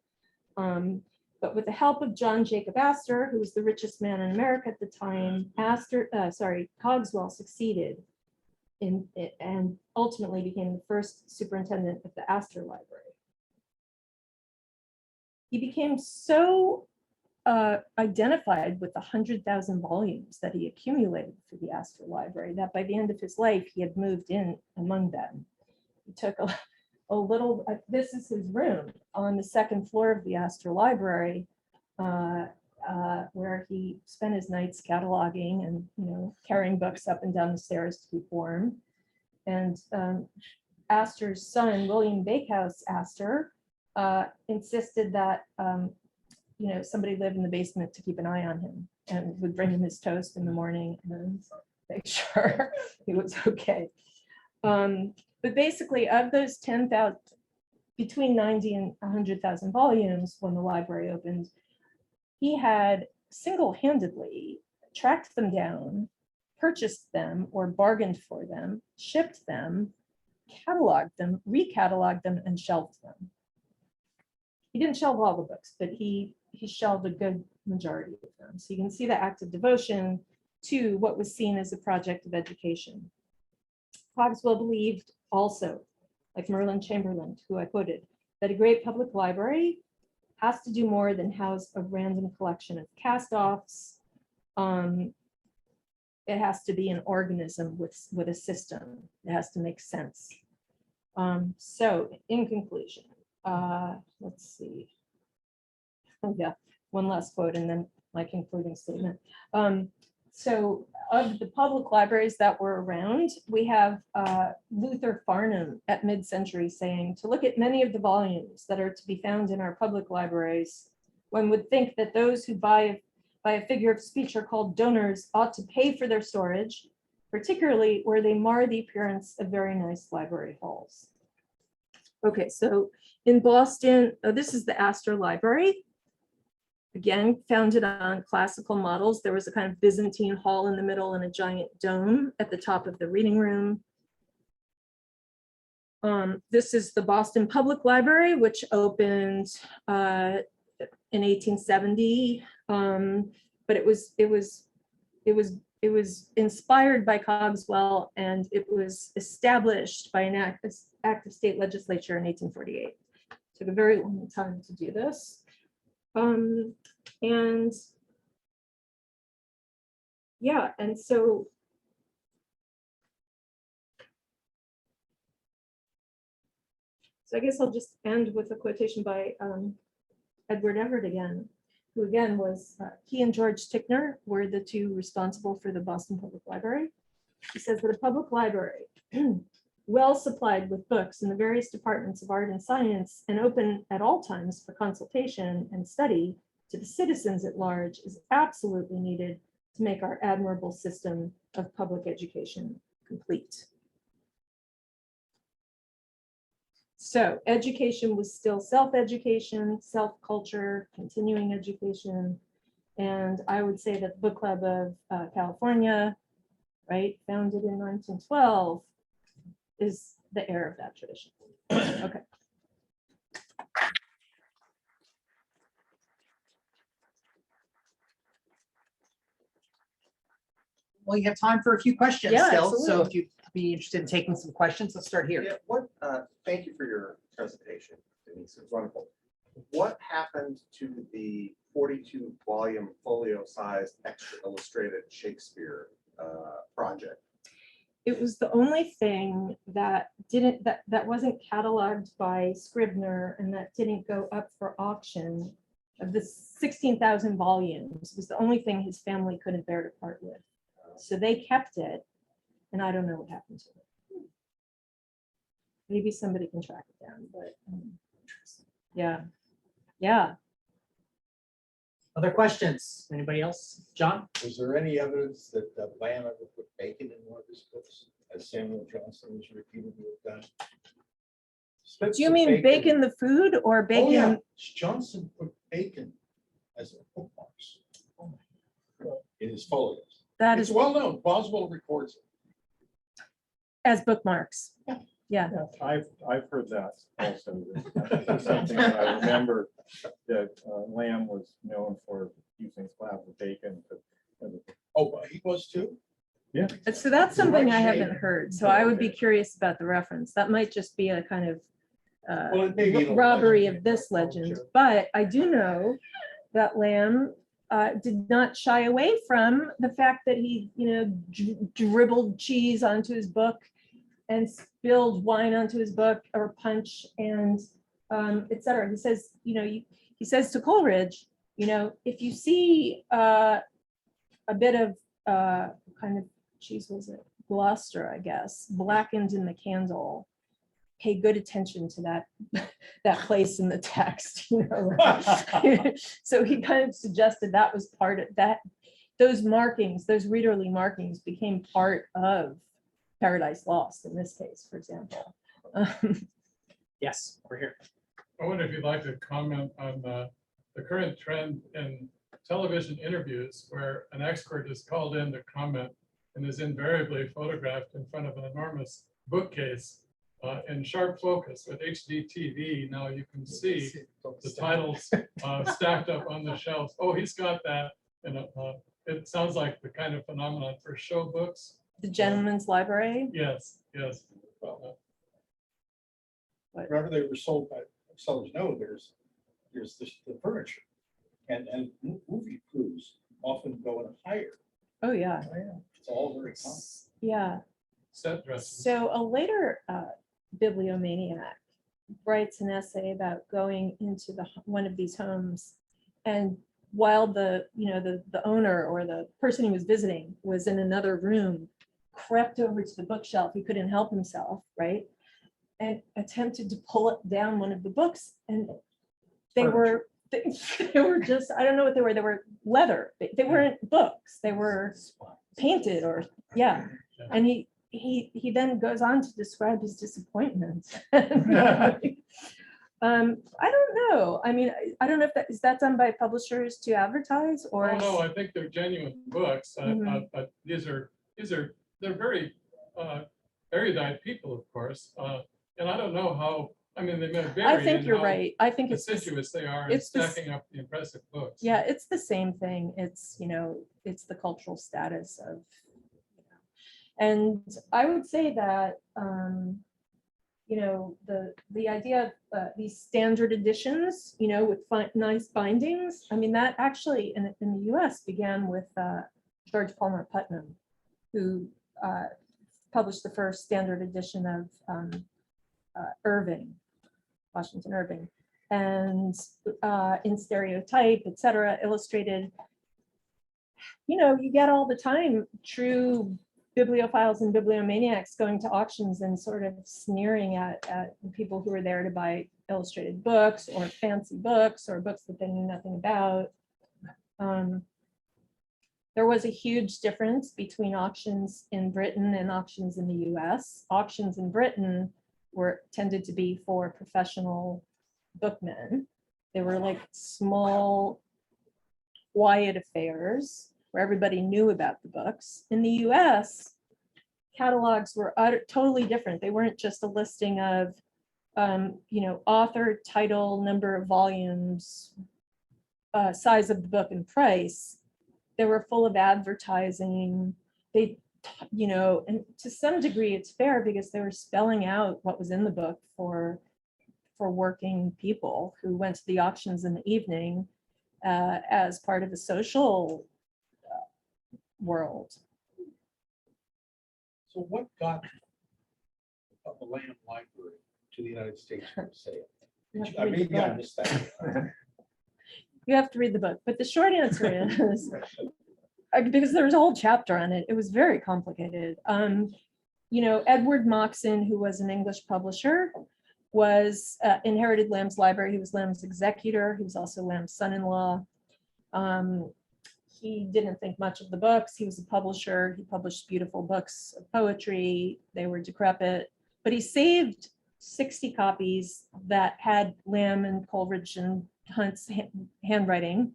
But with the help of John Jacob Astor, who was the richest man in America at the time, Cogswell succeeded and ultimately became the first superintendent of the Astor Library. He became so identified with the 100,000 volumes that he accumulated for the Astor Library that by the end of his life, he had moved in among them. He took a little, this is his room on the second floor of the Astor Library, where he spent his nights cataloging and carrying books up and down the stairs to keep warm. And Astor's son, William Bakehouse Astor, insisted that somebody live in the basement to keep an eye on him, and would bring him his toast in the morning and make sure he was okay. But basically, of those 10,000, between 90 and 100,000 volumes when the library opened, he had single-handedly tracked them down, purchased them or bargained for them, shipped them, cataloged them, recatalogued them, and shelved them. He didn't shelve all the books, but he shelved a good majority of them. So you can see the act of devotion to what was seen as a project of education. Cogswell believed also, like Merlin Chamberlain, who I quoted, that a great public library has to do more than house a random collection of cast-offs. It has to be an organism with a system. It has to make sense. So in conclusion, let's see. Oh, yeah, one last quote and then my concluding statement. So of the public libraries that were around, we have Luther Farnham at mid-century saying, to look at many of the volumes that are to be found in our public libraries, one would think that those who buy a figure of speech are called donors ought to pay for their storage, particularly where they mar the appearance of very nice library halls. Okay, so in Boston, this is the Astor Library. Again, founded on classical models. There was a kind of Byzantine hall in the middle and a giant dome at the top of the reading room. This is the Boston Public Library, which opened in 1870, but it was inspired by Cogswell, and it was established by an act of state legislature in 1848. Took a very long time to do this. And yeah, and so I guess I'll just end with a quotation by Edward Everett again, who again was, he and George Ticknor were the two responsible for the Boston Public Library. He says that a public library, well supplied with books in the various departments of art and science and open at all times for consultation and study to the citizens at large, is absolutely needed to make our admirable system of public education complete. So education was still self-education, self-culture, continuing education. And I would say that the Book Club of California, right, founded in 1912, is the heir of that tradition. Okay. Well, you have time for a few questions Yeah, still. So absolutely. if you'd be interested in taking some questions, let's start here. Yeah, thank you for your presentation, Denise. It was wonderful. What happened to the 42-volume folio-sized extra illustrated Shakespeare project? It was the only thing that wasn't cataloged by Scribner and that didn't go up for auction. Of the 16,000 volumes, was the only thing his family couldn't bear to part with. So they kept it, and I don't know what happened to it. Maybe somebody can track it down, but yeah. Other questions? Anybody else? John? Was there any evidence that Lamb ever put bacon in one of his books, as Samuel Johnson was repeatedly done? Do you mean bacon the food or bacon? Oh, yeah. Johnson put bacon as a bookmarks in his folios. That It's is well known. Boswell records it. as bookmarks. Yeah. Yeah. Yeah, I've heard that also. That's something that I remember that Lamb was known for using slabs of bacon. Oh, but he was too. Yeah. So that's something I Right haven't shape. heard. So I would be curious about the reference. That might just be a kind of Well, it may be a robbery legend. of this legend. But I do know that Lamb did not shy away from the fact that he, dribbled cheese onto his book and spilled wine onto his book or punch and etc. He says, he says to Coleridge, if you see a bit of kind of cheese, was it Gloucester, I guess, blackened in the candle, pay good attention to that place in the text. So he kind of suggested that was part of that. Those markings, those readerly markings, became part of Paradise Lost in this case, for example. Yes, we're here. I wonder if you'd like to comment on the current trend in television interviews where an expert is called in to comment and is invariably photographed in front of an enormous bookcase in sharp focus with HD TV. Now you can see the titles stacked up on the shelves. Oh, he's got that. And it sounds like the kind of phenomenon for show books. The Gentleman's Library. Yes, yes. Remember, they were sold by sellers. No, there's the furniture, and movie crews often go and hire. Oh, yeah. It's all very common. Yeah. Set dresses. So a later bibliomaniac writes an essay about going into one of these homes and while the, the owner or the person he was visiting was in another room, crept over to the bookshelf, he couldn't help himself, right? And attempted to pull it down one of the books, and they were just, I don't know what they were leather. They weren't books, they were painted or, yeah. And he then goes on to describe his disappointment. I don't know. I mean, I don't know if is that done by publishers to advertise or? Oh, no, I think they're genuine books. But they're very erudite people, of course. And I don't know how, I mean, they may vary. I think in you're how right. I think it's assiduous they are in it's the s- stacking up the impressive books. yeah, it's the same thing. It's, it's the cultural status of, and I would say that, the idea of these standard editions, with nice bindings. I mean, that actually in the US began with George Palmer Putnam, who published the first standard edition of Irving, Washington Irving, and in stereotype, etc., illustrated. You get all the time true bibliophiles and bibliomaniacs going to auctions and sort of sneering at the people who are there to buy illustrated books or fancy books or books that they knew nothing about. There was a huge difference between auctions in Britain and auctions in the US. Auctions in Britain tended to be for professional bookmen. They were like small, quiet affairs where everybody knew about the books. In the US, catalogs were totally different. They weren't just a listing of, author, title, number of volumes, size of the book, and price. They were full of advertising. They, and to some degree it's fair because they were spelling out what was in the book for working people who went to the auctions in the evening as part of the social world. So what got the Lamb Library to the United States for sale? Maybe I missed that. You have to read the book, but the short answer is because there was a whole chapter on it. It was very complicated. Edward Moxon, who was an English publisher, inherited Lamb's library. He was Lamb's executor. He was also Lamb's son-in-law. He didn't think much of the books. He was a publisher. He published beautiful books of poetry. They were decrepit, but he saved 60 copies that had Lamb and Coleridge and Hunt's handwriting.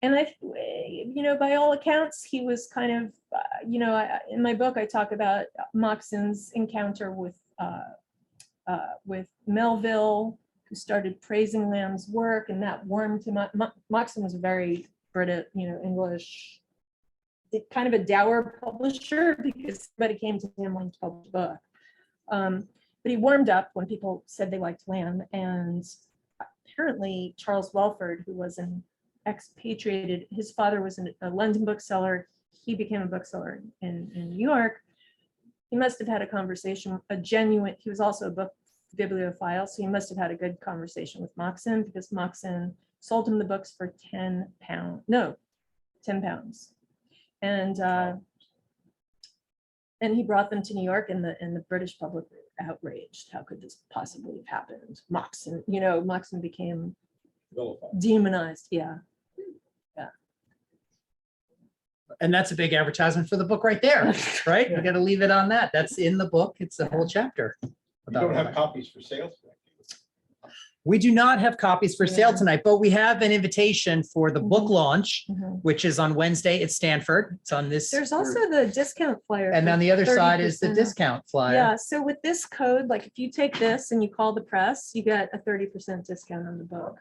And by all accounts, he was kind of, in my book, I talk about Moxon's encounter with Melville, who started praising Lamb's work, and that warmed him up. Moxon was a very British, English, kind of a dour publisher because everybody came to him wanting to publish a book. But he warmed up when people said they liked Lamb, and apparently Charles Welford, who was an expatriated, his father was a London bookseller. He became a bookseller in New York. He must have had a conversation, he was also a book bibliophile, so he must have had a good conversation with Moxon because Moxon sold him the books for 10 pounds. And he brought them to New York, and the British public were outraged. How could this possibly have happened? Moxon became demonized. Yeah. And that's a big advertisement for the book right there, right? We got to leave it on that. That's in the book. It's a whole chapter. You don't have copies for sale tonight? We do not have copies for sale tonight, but we have an invitation for the book launch, which is on Wednesday at Stanford. It's on this. There's also the discount flyer. And on the other side is the 30% off. discount flyer. Yeah, so with this code, like if you take this and you call the press, you get a 30% discount on the book.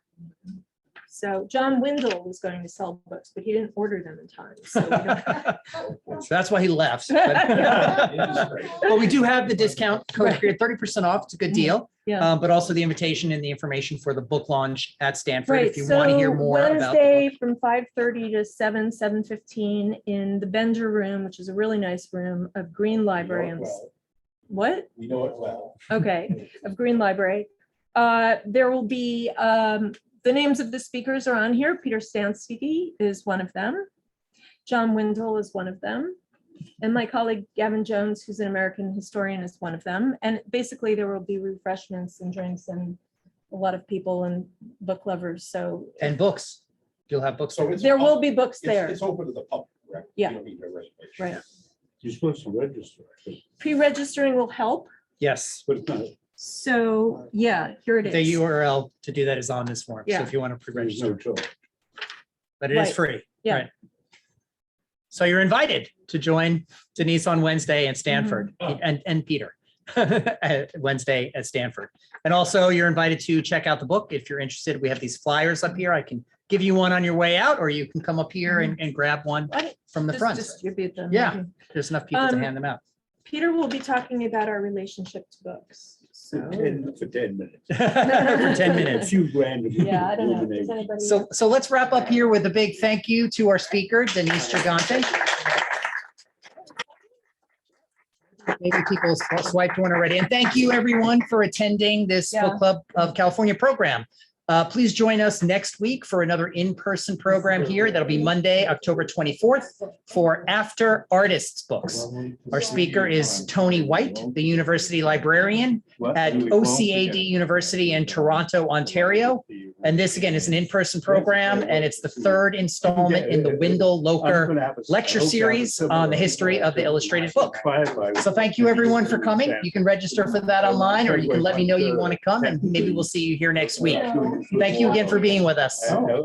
So John Windle was going to sell books, but he didn't order them in time. So we don't- So that's why he left. But we do have the discount code here, 30% off. It's a good deal. Yeah. But also the invitation and the information for the book launch at Stanford. Right, If you want to hear so more about the Wednesday book. from 5:30 to 7:15 in the Bender Room, which is a really nice room of Green Library. What? We know it well. Okay, of Green Library. There will be The names of the speakers are on here. Peter Stansky is one of them. John Windle is one of them. And my colleague Gavin Jones, who's an American historian, is one of them. And basically there will be refreshments and drinks and a lot of people and book lovers. So And books. You'll have books. So it's. there will be books It's- there. It's open to the public, correct? Yeah. You don't need a reservation. Right. You're supposed to register, Pre-registering will help. Yes. but it's not, So yeah, here it is. The URL to do that is on this form. So Yeah. if you want to there's no pre-register, charge. but it is Right. free. Yeah. Right. So you're invited to join Denise on Wednesday at Stanford Mhm. and Peter Wednesday at Stanford. And also you're invited to check out the book. If you're interested, we have these flyers up here. I can give you one on your way out, or you can come up here and grab one Why don't from the Just front. distribute them. Yeah. maybe. There's enough people to Um, hand them out. Peter will be talking about our relationship to books. So, For 10 minutes. For 10 A minutes. few grand. of yeah, I don't know. Does illumination. anybody? So let's wrap up here with a big thank you to our speaker, Denise Gigante. Maybe people swiped one already. And thank you, everyone, for attending this Yeah. Book Club of California program. Please join us next week for another in-person program here. That'll be Monday, October 24th for After Artists Books. Our speaker is Tony White, the university librarian at OCAD University in Toronto, Ontario. And this, again, is an in-person program, and it's the third installment in the Wendell Locher lecture series on the history of the illustrated book. So thank you, everyone, for coming. You can register for that online, or you can let me know you want to come, and maybe we'll see you here next week. Thank you again for being with us.